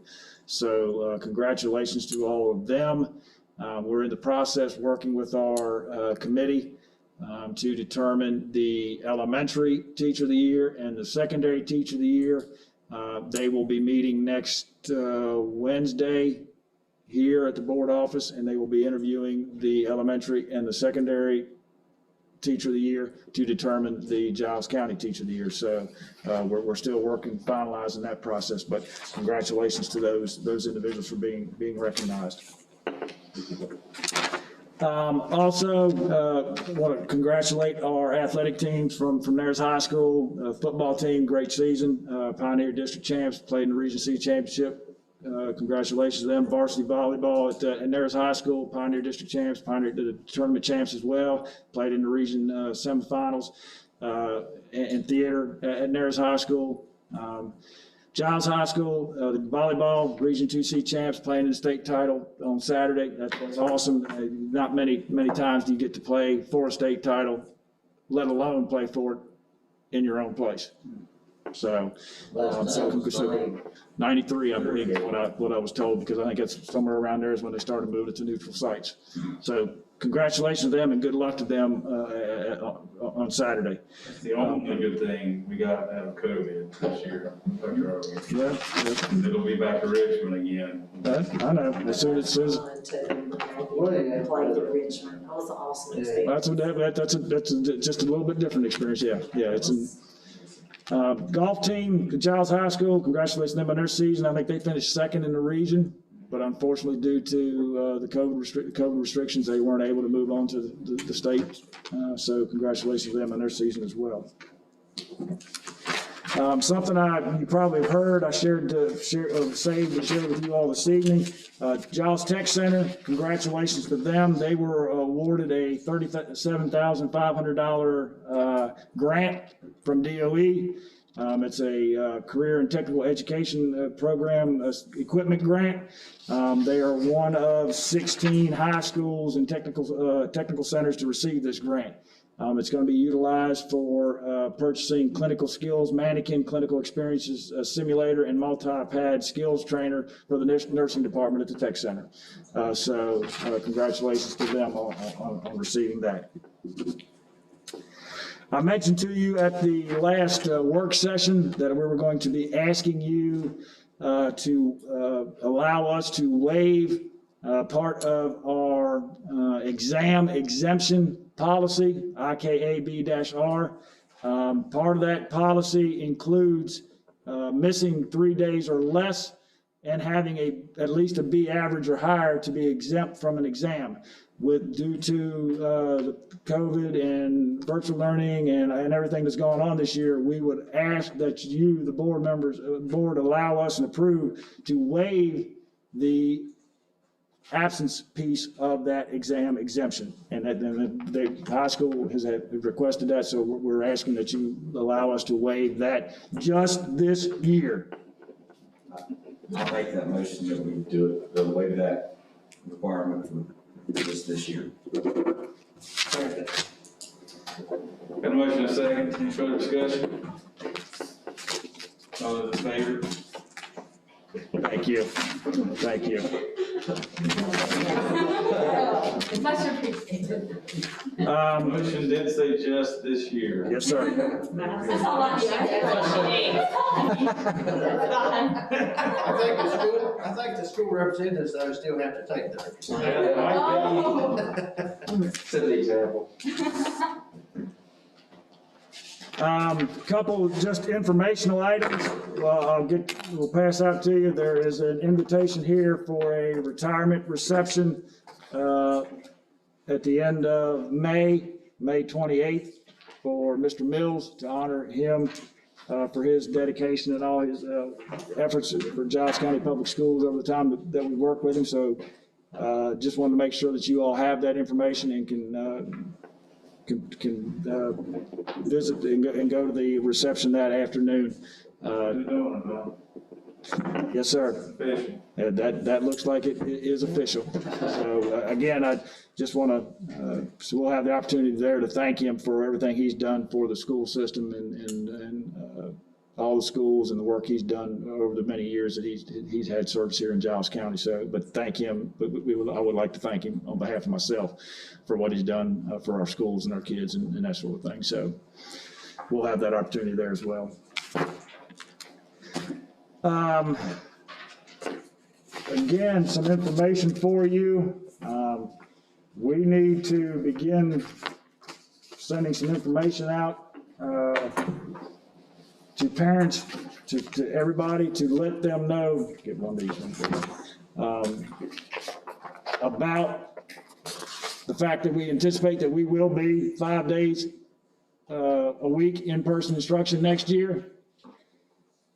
Speaker 1: So congratulations to all of them. We're in the process working with our committee to determine the elementary Teacher of the Year and the secondary Teacher of the Year. They will be meeting next Wednesday here at the board office, and they will be interviewing the elementary and the secondary Teacher of the Year to determine the Giles County Teacher of the Year. So we're still working, finalizing that process, but congratulations to those individuals for being recognized. Also, want to congratulate our athletic teams from Nares High School. Football team, great season. Pioneer District champs, played in the Region C Championship. Congratulations to them. Varsity volleyball at Nares High School, Pioneer District champs, Pioneer the tournament champs as well. Played in the region semifinals. And theater at Nares High School. Giles High School, the volleyball Region 2C champs, playing in the state title on Saturday. That's awesome. Not many times do you get to play for a state title, let alone play for it in your own place. So, 93, I believe, is what I was told, because I think that's somewhere around there is when they started moving to neutral sites. So congratulations to them and good luck to them on Saturday.
Speaker 4: That's the only good thing we got out of COVID this year.
Speaker 1: Yeah.
Speaker 4: It'll be back to Richmond again.
Speaker 1: I know, as soon as.
Speaker 8: Played at Richmond. That was an awesome experience.
Speaker 1: That's just a little bit different experience, yeah. It's golf team, Giles High School, congratulations to them on their season. I think they finished second in the region, but unfortunately due to the COVID restrictions, they weren't able to move on to the state. So congratulations to them on their season as well. Something you probably have heard, I saved to share with you all this evening. Giles Tech Center, congratulations to them. They were awarded a $37,500 grant from DOE. It's a career and technical education program equipment grant. They are one of 16 high schools and technical centers to receive this grant. It's going to be utilized for purchasing clinical skills, mannequin, clinical experiences simulator, and multi-pad skills trainer for the nursing department at the tech center. So congratulations to them on receiving that. I mentioned to you at the last work session that we were going to be asking you to allow us to waive part of our exam exemption policy, IKAB-R. Part of that policy includes missing 3 days or less and having at least a B average or higher to be exempt from an exam. Due to COVID and virtual learning and everything that's going on this year, we would ask that you, the board members, allow us and approve to waive the absence piece of that exam exemption. And the high school has requested that, so we're asking that you allow us to waive that just this year.
Speaker 11: I'll make that motion that we do it, that waive that requirement for just this year.
Speaker 4: Got a motion and a second, any further discussion? All those in favor?
Speaker 1: Thank you. Thank you.
Speaker 6: Much appreciated.
Speaker 4: Motion did say just this year.
Speaker 1: Yes, sir.
Speaker 6: That's all I
Speaker 7: I think the school representatives though still have to take theirs.
Speaker 9: Set the example.
Speaker 1: Couple just informational items. We'll pass out to you. There is an invitation here for a retirement reception at the end of May 28th, for Mr. Mills, to honor him for his dedication and all his efforts for Giles County Public Schools over the time that we worked with him. So just wanted to make sure that you all have that information and can visit and go to the reception that afternoon. Yes, sir.
Speaker 4: Official.
Speaker 1: That looks like it is official. So again, I just want to, so we'll have the opportunity there to thank him for everything he's done for the school system and all the schools and the work he's done over the many years that he's had service here in Giles County. So, but thank him. I would like to thank him on behalf of myself for what he's done for our schools and our kids and that sort of thing. So we'll have that opportunity there as well. Again, some information for you. We need to begin sending some information out to parents, to everybody, to let them know, get one of these ones, about the fact that we anticipate that we will be 5 days a week in-person instruction next year.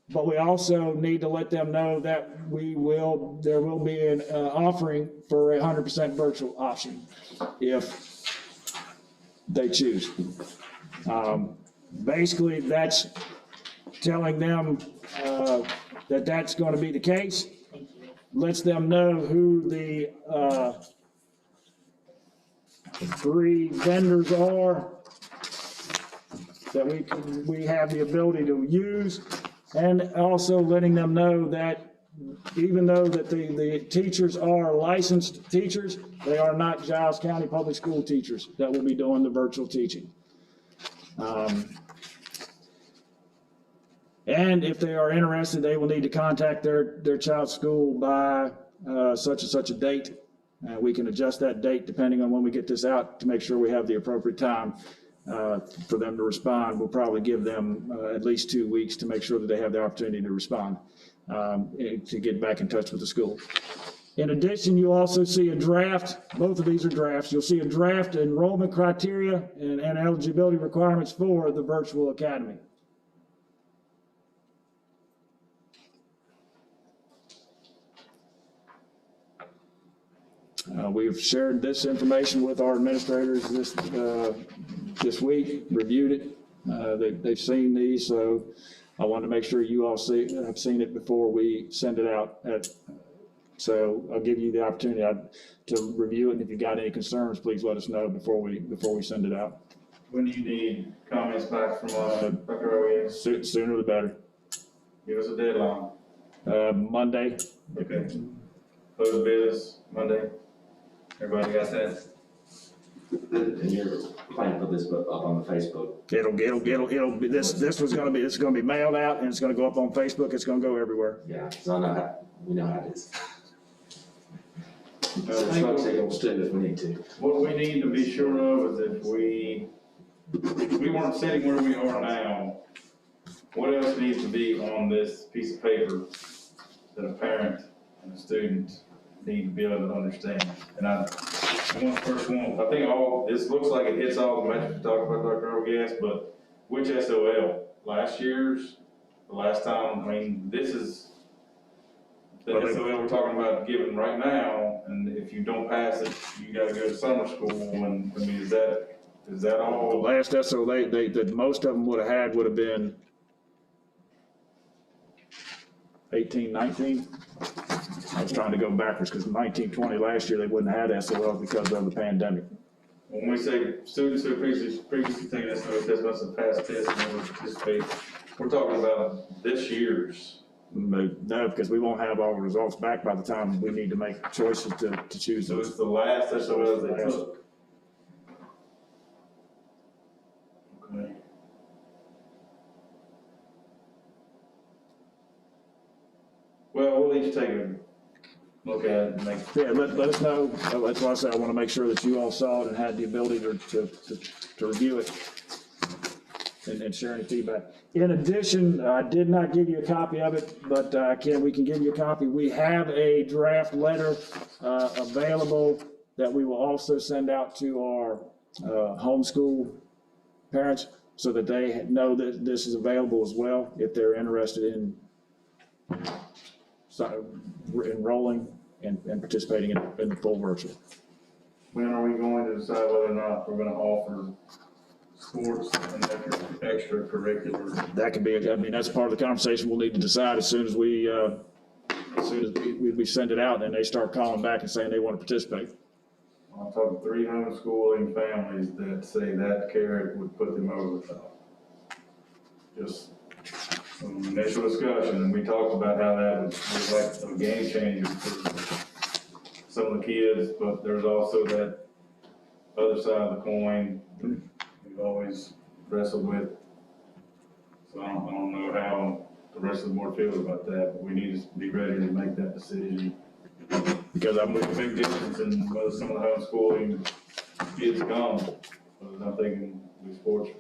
Speaker 1: But we also need to let them know that there will be an offering for a 100% virtual option if they choose. Basically, that's telling them that that's going to be the case. Lets them know who the 3 vendors are that we have the ability to use. And also letting them know that even though that the teachers are licensed teachers, they are not Giles County Public School teachers that will be doing the virtual teaching. And if they are interested, they will need to contact their child's school by such and such a date. We can adjust that date depending on when we get this out to make sure we have the appropriate time for them to respond. We'll probably give them at least 2 weeks to make sure that they have the opportunity to respond, to get back in touch with the school. In addition, you'll also see a draft, both of these are drafts, you'll see a draft enrollment criteria and eligibility requirements for the virtual academy. We've shared this information with our administrators this week, reviewed it. They've seen these, so I wanted to make sure you all have seen it before we send it out. So I'll give you the opportunity to review it, and if you've got any concerns, please let us know before we send it out.
Speaker 4: When do you need comments back from, Dr. Owens?
Speaker 1: Sooner the better.
Speaker 4: Give us a deadline.
Speaker 1: Monday.
Speaker 4: Okay. Close business Monday. Everybody got that?
Speaker 9: And you're planning to put this up on the Facebook.
Speaker 1: It'll be, this was gonna be, it's gonna be mailed out and it's gonna go up on Facebook. It's gonna go everywhere.
Speaker 9: Yeah, so I know how, we know how it is.
Speaker 4: I
Speaker 9: So
Speaker 4: think
Speaker 9: folks, they gonna stew if we need to.
Speaker 4: what we need to be sure of is if we weren't sitting where we are now, what else needs to be on this piece of paper that a parent and a student need to be able to understand? And I think all, this looks like it hits all the metrics we talked about, Dr. Overgas, but which SOL? Last year's, the last time, I mean, this is the SOL we're talking about giving right now, and if you don't pass it, you gotta go to summer school, and, I mean, is that
Speaker 1: The
Speaker 4: all?
Speaker 1: last SO that most of them would have had would have been 18, 19. I was trying to go backwards because 19, 20 last year, they wouldn't have had SOL because of the pandemic.
Speaker 4: When we say students who previously taken SOL test must have passed tests in order to participate, we're talking about this year's.
Speaker 1: No, because we won't have all the results back by the time we need to make choices to choose
Speaker 4: So
Speaker 1: those.
Speaker 4: it's the last SOL they took. Okay. Well, we'll each take a look at it and make.
Speaker 1: Yeah, let us know. That's why I say I want to make sure that you all saw it and had the ability to review it and share any feedback. In addition, I did not give you a copy of it, but we can give you a copy. We have a draft letter available that we will also send out to our homeschool parents so that they know that this is available as well if they're interested in enrolling and participating in the full virtual.
Speaker 4: When are we going to decide whether or not we're gonna offer sports and extracurricular?
Speaker 1: That could be, I mean, that's part of the conversation we'll need to decide as soon as we send it out and they start calling back and saying they want to participate.
Speaker 4: I'm talking 3 homeschooling families that say that carrot would put them over the top. Just some initial discussion, and we talked about how that was like a game changer for some of the kids, but there's also that other side of the coin that we've always wrestled with. So I don't know how the rest of the board feels about that, but we need to be ready to make that decision. Because I'm with a big difference in whether some of the homeschooling kids come, but I'm thinking we sports.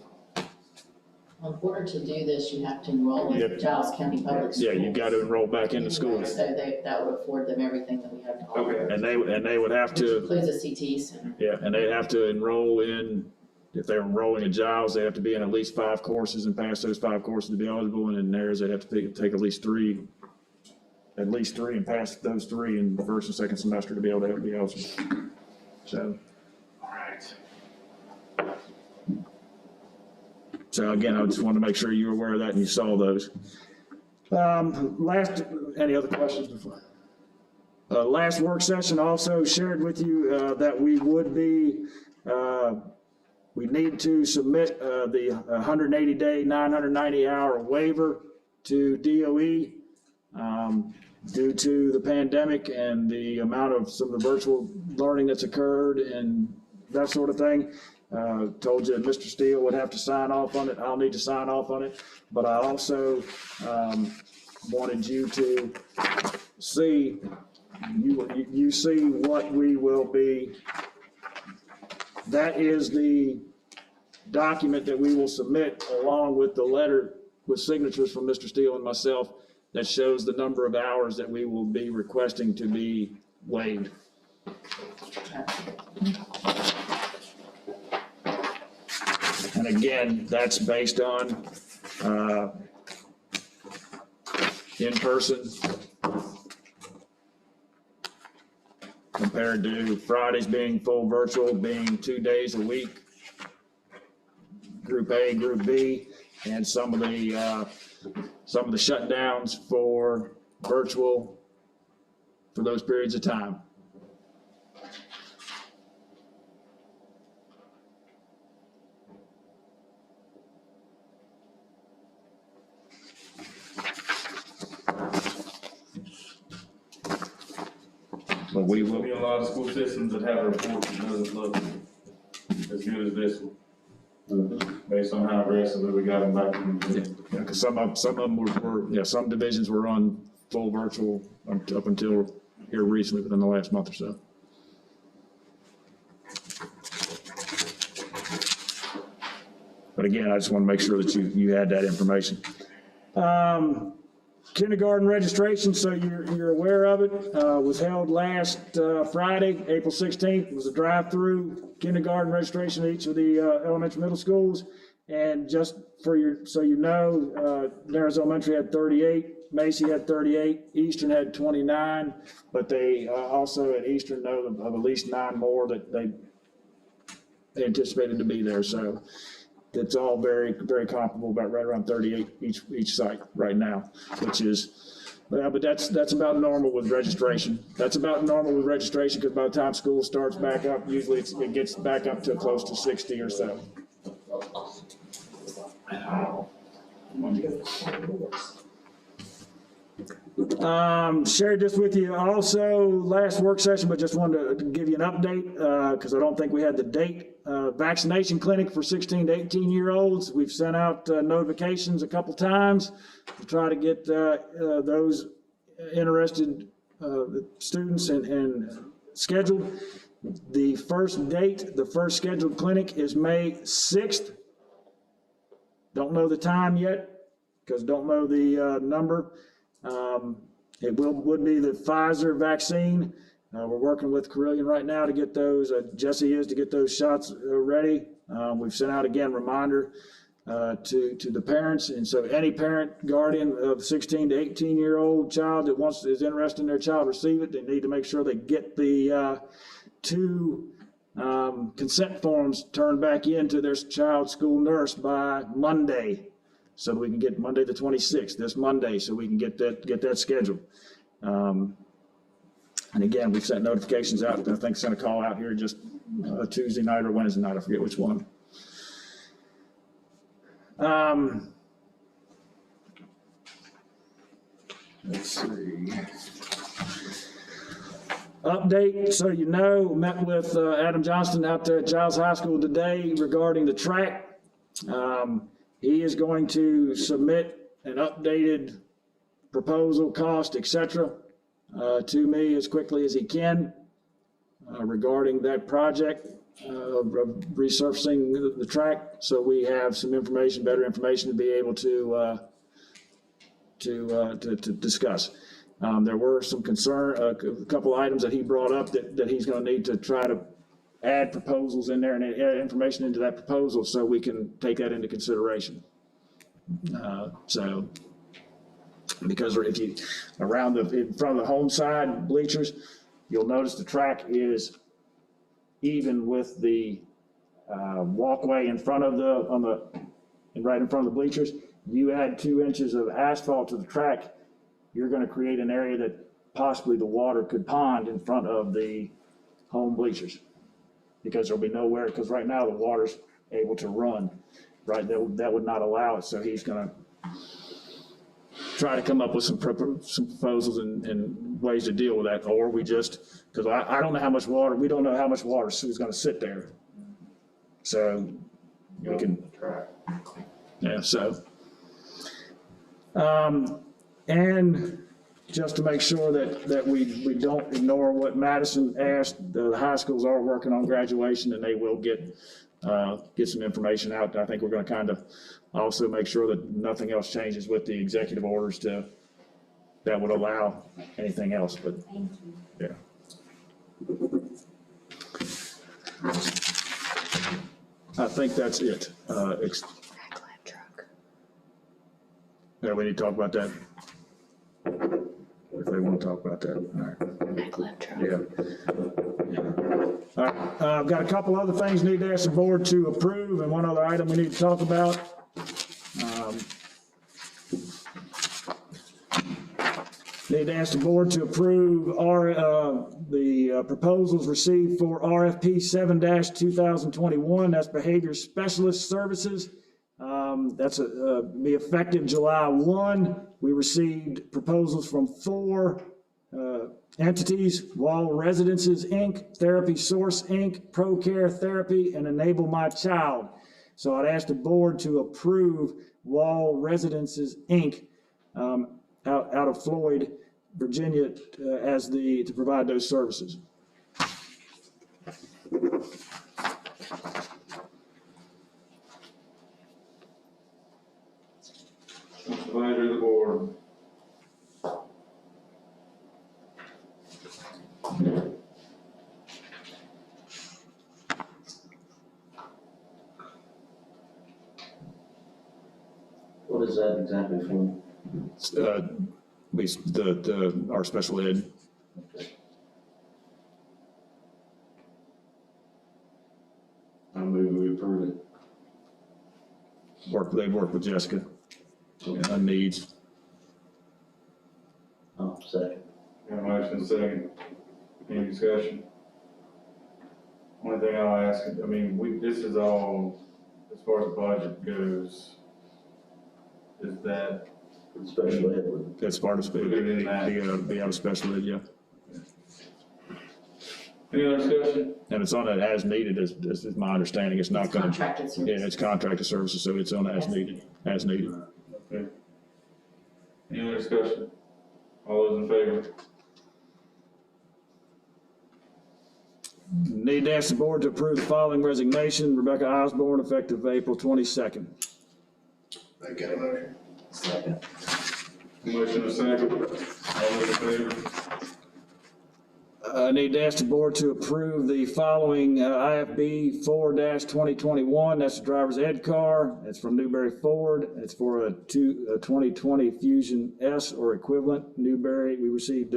Speaker 5: In order to do this, you have to enroll
Speaker 1: Yep.
Speaker 5: in Giles County Public Schools.
Speaker 1: Yeah, you got to enroll back into schools.
Speaker 5: So that would afford them everything that we have to offer.
Speaker 4: Okay.
Speaker 1: And they would have
Speaker 5: Which
Speaker 1: to,
Speaker 5: includes a CTE center.
Speaker 1: yeah, and they'd have to enroll in, if they're enrolling in Giles, they have to be in at least 5 courses and pass those 5 courses to be eligible. And in theirs, they'd have to take at least three and pass those 3 in the first and second semester to be able to be eligible. So.
Speaker 4: All right.
Speaker 1: So again, I just wanted to make sure you were aware of that and you saw those. Any other questions before? Last work session also shared with you that we would be, we need to submit the 180-day, 990-hour waiver to DOE due to the pandemic and the amount of some of the virtual learning that's occurred and that sort of thing. Told you that Mr. Steele would have to sign off on it. I'll need to sign off on it. But I also wanted you to see, you see what we will be. That is the document that we will submit along with the letter with signatures from Mr. Steele and myself that shows the number of hours that we will be requesting to be waived. And again, that's based on in person compared to Fridays being full virtual, being 2 days a week, Group A, Group B, and some of the shutdowns for virtual for those periods of time. But we
Speaker 4: There'll
Speaker 1: will,
Speaker 4: be a lot of school systems that have a report that doesn't look as good as this one, based on how aggressively we got them back in the beginning.
Speaker 1: yeah, because some of them were, some divisions were on full virtual up until here recently, within the last month or so. But again, I just want to make sure that you had that information. Kindergarten registration, so you're aware of it, was held last Friday, April 16th. It was a drive-through kindergarten registration at each of the elementary middle schools. And just so you know, Narrows Elementary had 38, Macy had 38, Eastern had 29, but they also at Eastern know of at least 9 more that they anticipated to be there. So it's all very, very comparable, about right around 38 each site right now, which is, well, but that's about normal with registration. That's about normal with registration, because by the time school starts back up, usually it gets back up to close to 60 or so. Shared this with you also last work session, but just wanted to give you an update, because I don't think we had the date. Vaccination clinic for 16 to 18-year-olds. We've sent out notifications a couple times to try to get those interested students and scheduled. The first date, the first scheduled clinic is May 6th. Don't know the time yet, because don't know the number. It would be the Pfizer vaccine. We're working with Carillion right now to get those, Jesse is to get those shots ready. We've sent out again reminder to the parents. And so any parent, guardian of 16 to 18-year-old child that is interested in their child receive it, they need to make sure they get the 2 consent forms turned back into their child's school nurse by Monday. So we can get Monday the 26th, this Monday, so we can get that scheduled. And again, we've sent notifications out, I think sent a call out here just Tuesday night or Wednesday night, I forget which one. Let's see. Update, so you know, met with Adam Johnston out there at Giles High School today regarding the track. He is going to submit an updated proposal, cost, et cetera, to me as quickly as he can regarding that project of resurfacing the track. So we have some information, better information to be able to discuss. There were some concern, a couple items that he brought up that he's going to need to try to add proposals in there and add information into that proposal so we can take that into consideration. So, because if you, in front of the home side bleachers, you'll notice the track is even with the walkway in front of right in front of the bleachers. You add 2 inches of asphalt to the track, you're going to create an area that possibly the water could pond in front of the home bleachers, because there'll be nowhere, because right now the water's able to run, right? That would not allow it, so he's going to try to come up with some proposals and ways to deal with that, or we just, because I don't know how much water, we don't know how much water is going to sit there. So we can, yeah, so. And just to make sure that we don't ignore what Madison asked, the high schools are working on graduation, and they will get some information out. I think we're going to kind of also make sure that nothing else changes with the executive orders that would allow anything else, but yeah. I think that's it. Yeah, we need to talk about that. If they want to talk about that, all right. Yeah. All right, I've got a couple other things need to ask the board to approve, and one other item we need to talk about. Need to ask the board to approve the proposals received for RFP 7-2021. That's Behavior Specialist Services. That's be effective July 1. We received proposals from 4 entities, Wall Residences, Inc., Therapy Source, Inc., ProCare Therapy, and Enable My Child. So I'd ask the board to approve Wall Residences, Inc., out of Floyd, Virginia, to provide those services.
Speaker 4: What's the pleasure of the board?
Speaker 3: What is that exactly for?
Speaker 1: Our special ed.
Speaker 9: I move we approve it.
Speaker 1: They work with Jessica on needs.
Speaker 3: Oh, second.
Speaker 4: Got a motion second. Any discussion? Only thing I'll ask, I mean, this is all, as far as the budget goes, is that
Speaker 3: Special ed would.
Speaker 1: That's part of
Speaker 4: included in that?
Speaker 1: be out of special ed, yeah.
Speaker 4: Any other discussion?
Speaker 1: And it's on an as needed, as is my understanding. It's not gonna.
Speaker 8: Contracted
Speaker 1: Yeah,
Speaker 8: services.
Speaker 1: it's contracted services, so it's on as needed.
Speaker 4: Okay. Any other discussion? All those in favor?
Speaker 1: Need to ask the board to approve the following resignation. Rebecca Osborne, effective April 22nd.
Speaker 7: Make that motion.
Speaker 11: Second.
Speaker 4: Motion is second. All those in favor?
Speaker 1: I need to ask the board to approve the following IFB 4-2021. That's the driver's ed car. It's from Newberry Ford. It's for a 2020 Fusion S or equivalent. Newberry, we received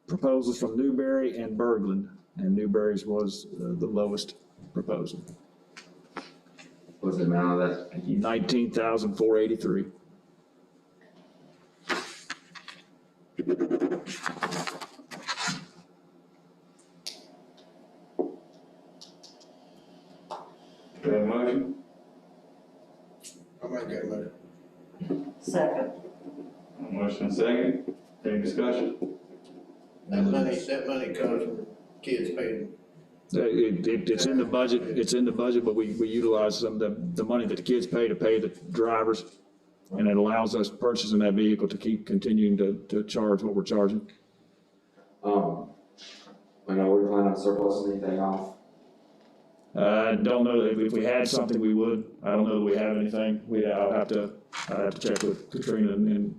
Speaker 1: proposals from Newberry and Berglund, and Newberry's was the lowest proposal.
Speaker 9: What's the amount of that?
Speaker 1: $19,483.
Speaker 4: Do you have a motion?
Speaker 7: I'll make that motion.
Speaker 8: Second.
Speaker 4: Motion is second. Any discussion?
Speaker 7: That money comes from kids paying.
Speaker 1: It's in the budget, but we utilize some of the money that the kids pay to pay the drivers. And it allows us purchasing that vehicle to keep continuing to charge what we're charging.
Speaker 9: I know we're planning on surplus anything off.
Speaker 1: I don't know if we had something, we would. I don't know that we have anything. I'd have to check with Katrina and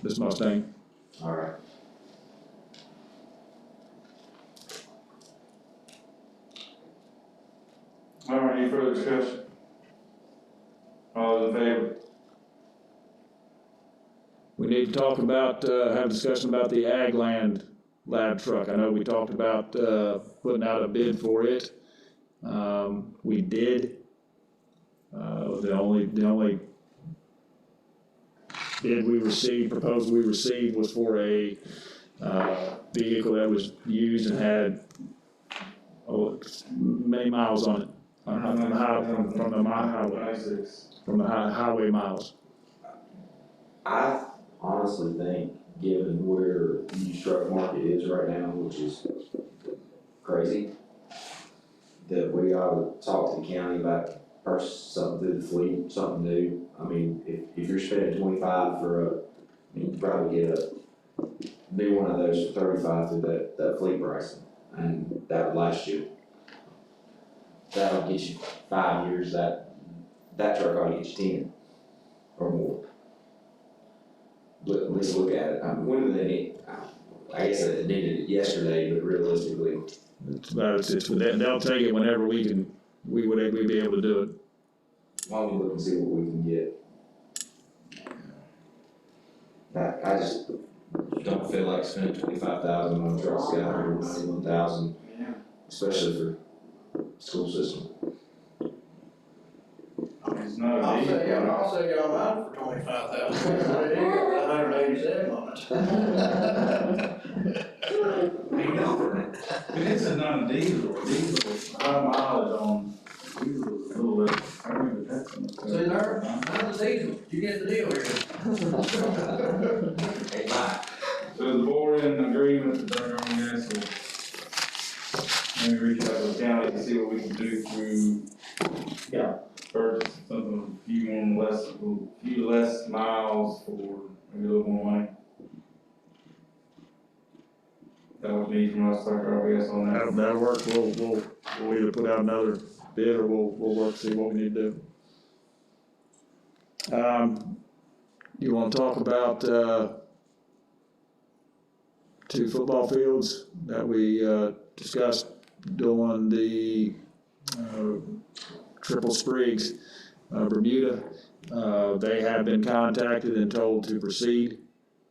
Speaker 1: this Mustang.
Speaker 9: All right.
Speaker 4: All right, any further discussion? All those in favor?
Speaker 1: We need to talk about, have a discussion about the Ag Land lab truck. I know we talked about, putting out a bid for it. We did. The only bid we received, proposal we received was for a, vehicle that was used and had, many miles on it. From the highway miles.
Speaker 9: I honestly think, given where the used truck market is right now, which is crazy, that we ought to talk to the county about purchasing something through the fleet, something new. I mean, if you're spending 25 for you can probably get a new one of those for 35 through that fleet pricing, and that would last you. That'll get you 5 years, that truck ought to get you 10 or more. But let's look at it. When do they need? I guess it needed it yesterday, but realistically,
Speaker 1: They'll take it whenever we'd be able to do it.
Speaker 9: why don't we look and see what we can get? I just don't feel like spending $25,000 on a truck that's got $191,000, especially for school system.
Speaker 4: It's not a
Speaker 7: I'll
Speaker 4: vehicle.
Speaker 7: sell y'all mine for $25,000. $187 on it.
Speaker 4: This is not a diesel. Diesel is high mileage on diesel is a little less. I remember that's.
Speaker 7: See there, mine's a diesel, you get the deal here.
Speaker 9: Hey, Mike,
Speaker 4: So is the board in agreement that they're on this, or maybe reach out to the county to see what we can do through purchase something, a few less miles for maybe a little more money? That would need from us, like, RBS on that.
Speaker 1: That'll work. We'll either put out another bid or we'll work, see what we need to do. You wanna talk about, 2 football fields that we, discussed doing the, triple sprigs, Bermuda? They have been contacted and told to proceed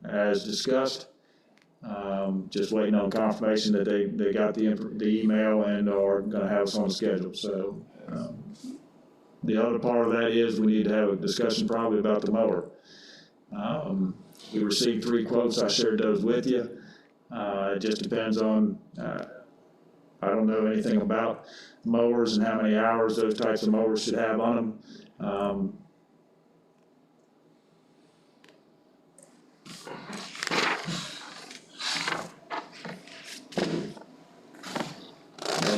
Speaker 1: as discussed. Just waiting on confirmation that they got the email and are gonna have us on the schedule, so. The other part of that is we need to have a discussion probably about the mower. We received 3 quotes, I shared those with you. It just depends on, I don't know anything about mowers and how many hours those types of mowers should have on them.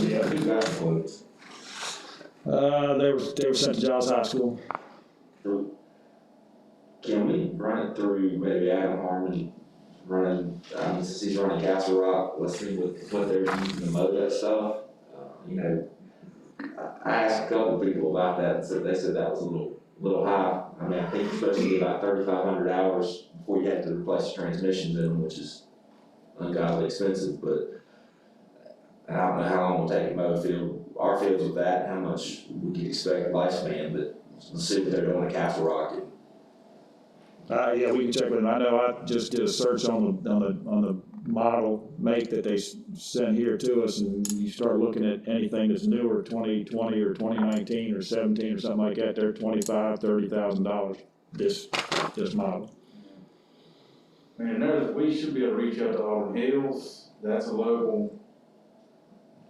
Speaker 9: Yeah, who got quotes?
Speaker 1: They were sent to Giles High School.
Speaker 9: Can we run it through maybe Adam Harmon, since he's running Castle Rock, let's see what they're using to mow that stuff. You know, I asked a couple of people about that, and so they said that was a little high. I mean, I think it's supposed to be about 3,500 hours before you have to replace the transmissions in them, which is ungodly expensive, but I don't know how long it'll take to mow our fields with that, and how much we can expect lifespan, but let's see what they're doing at Castle Rock.
Speaker 1: Yeah, we can check with them. I know I just did a search on the model make that they sent here to us, and you start looking at anything that's newer, 2020 or 2019 or 17 or something like that, they're $25,000-$30,000, this model.
Speaker 4: Man, we should be able to reach out to Auburn Hills. That's a local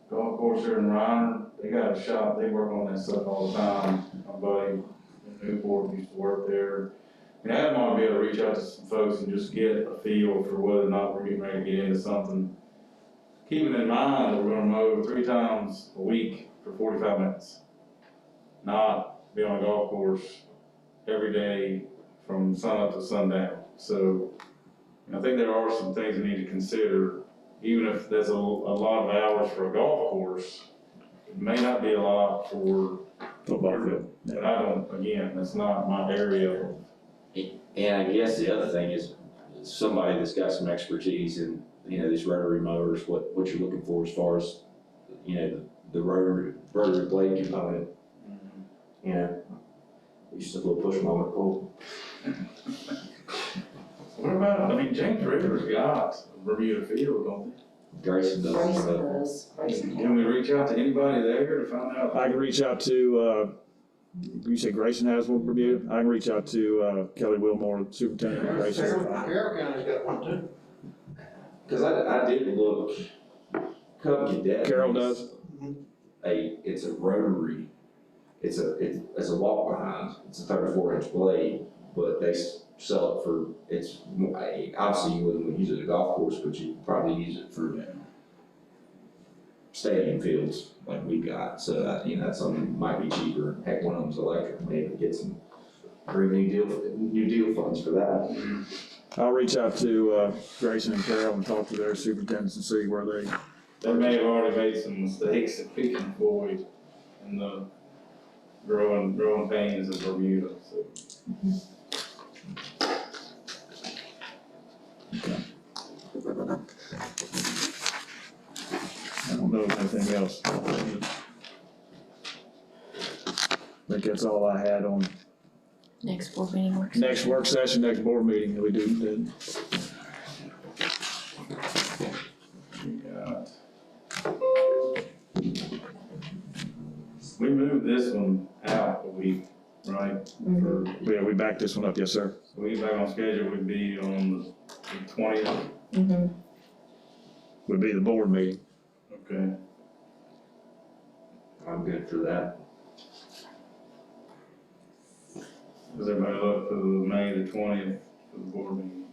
Speaker 4: golf course here in Reiner. They got a shop, they work on that stuff all the time. My buddy in Newport used to work there. And Adam ought to be able to reach out to some folks and just get a feel for whether or not we're getting ready to get into something. Keeping in mind that we're gonna mow 3 times a week for 45 minutes. Not be on a golf course every day from sunup to sundown. So I think there are some things we need to consider. Even if there's a lot of hours for a golf course, it may not be a lot for
Speaker 1: Football field.
Speaker 4: But that's not my area.
Speaker 9: And I guess the other thing is somebody that's got some expertise in, these rotary motors, what you're looking for as far as, the rotary blade component. Used to push mower cool.
Speaker 4: What about, James River's got Bermuda Field, don't they?
Speaker 9: Grayson does.
Speaker 4: Can we reach out to anybody there to find out?
Speaker 1: I can reach out to, you said Grayson has one, Bermuda? I can reach out to Kelly Wilmore, Superintendent of Grayson.
Speaker 7: Carroll County's got one too.
Speaker 9: Cause I did look, Cub Cadet.
Speaker 1: Carroll does?
Speaker 9: It's a rotary, it's a walk behind, it's a 34-inch blade, but they sell it for, obviously you wouldn't use it at a golf course, but you could probably use it for stadium fields like we got, so that, that's something that might be cheaper. Heck, one of them's electric, maybe get some new deal funds for that.
Speaker 1: I'll reach out to Grayson and Carroll and talk to their superintendents and see where they.
Speaker 4: They may have already made some mistakes at picking Boyd and the growing pains of Bermuda, so.
Speaker 1: Okay. I don't know of anything else. I think that's all I had on
Speaker 2: Next board meeting works.
Speaker 1: next work session, next board meeting that we do.
Speaker 4: We moved this one out a week, right?
Speaker 1: Yeah, we backed this one up, yes, sir.
Speaker 4: So we get back on schedule, would be on the 20th.
Speaker 1: Would be the board meeting.
Speaker 4: Okay.
Speaker 9: I'm good for that.
Speaker 4: Does everybody look for the May the 20th for the board meeting?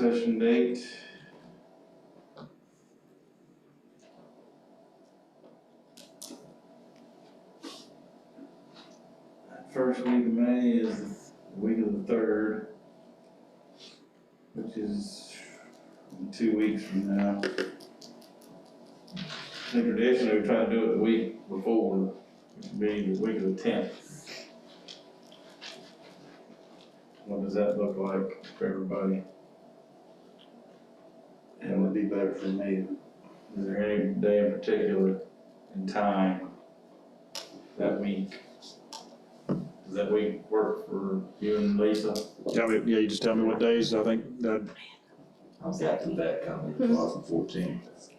Speaker 4: session date. First week of May is the week of the 3rd, which is 2 weeks from now. And traditionally, we try to do it the week before, which would be the week of the 10th. What does that look like for everybody?
Speaker 11: That would be better for me.
Speaker 4: Is there any day in particular in time that week? Does that week work for you and Lisa?
Speaker 1: Tell me, yeah, you just tell me what days, I think that,
Speaker 11: After that coming, 12th and 14th.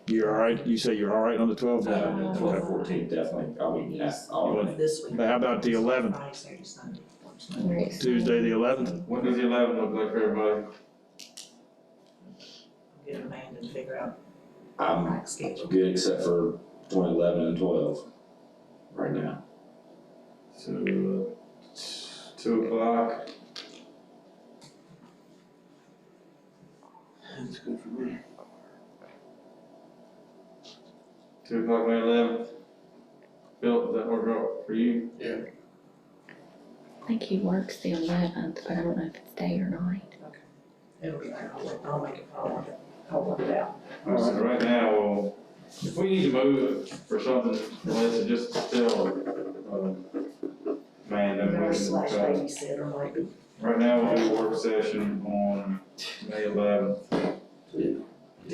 Speaker 1: you're all right, you say you're all right on the 12th?
Speaker 11: No, the 12th and 14th definitely, I mean, that's all.
Speaker 8: This week.
Speaker 1: How about the 11th?
Speaker 8: Friday, Saturday, Sunday.
Speaker 1: Tuesday, the 11th?
Speaker 4: What does the 11th look like for everybody?
Speaker 8: Get Amanda to figure out
Speaker 9: I'm
Speaker 8: my schedule.
Speaker 9: good except for 2011 and 12 right now.
Speaker 4: So, 2 o'clock.
Speaker 7: That's good for me.
Speaker 4: 2 o'clock, May 11th. Bill, does that work out for you?
Speaker 7: Yeah.
Speaker 2: I think he works the 11th, but I don't know if it's day or night.
Speaker 8: It'll be there, I'll make it, I'll work it out.
Speaker 4: Alright, so right now, well, if we need to move for something, Melissa, just tell, Amanda. we
Speaker 8: Nurse
Speaker 4: can
Speaker 8: slash
Speaker 4: try.
Speaker 8: babysitter, maybe.
Speaker 4: Right now, we'll do a work session on May 11th, 2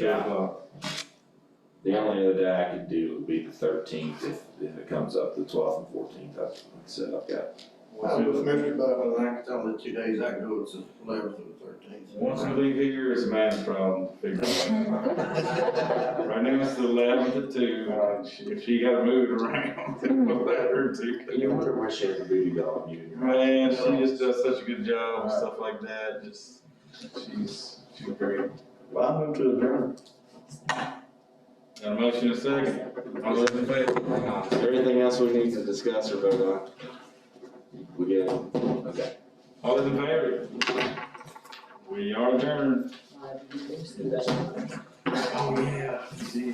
Speaker 4: o'clock.
Speaker 9: The only other day I could do would be the 13th if it comes up, the 12th and 14th, like I said, I've got.
Speaker 7: I'm with Mr. Butler, and I can tell him the 2 days I can go, it's the 11th or the 13th.
Speaker 4: Once we leave here, it's a man's problem to figure out. Right now, it's the 11th at 2, if she got moved around, then we'll let her do.
Speaker 9: You wonder why she has a booty dog, you and your.
Speaker 4: Man, she just does such a good job and stuff like that, just, she's great.
Speaker 3: Well, I move to adjourn.
Speaker 4: Got a motion and a second, all those in favor?
Speaker 9: Is there anything else we need to discuss or vote on? We good? Okay.
Speaker 4: All those in favor? We are adjourned.
Speaker 7: Oh, yeah. See.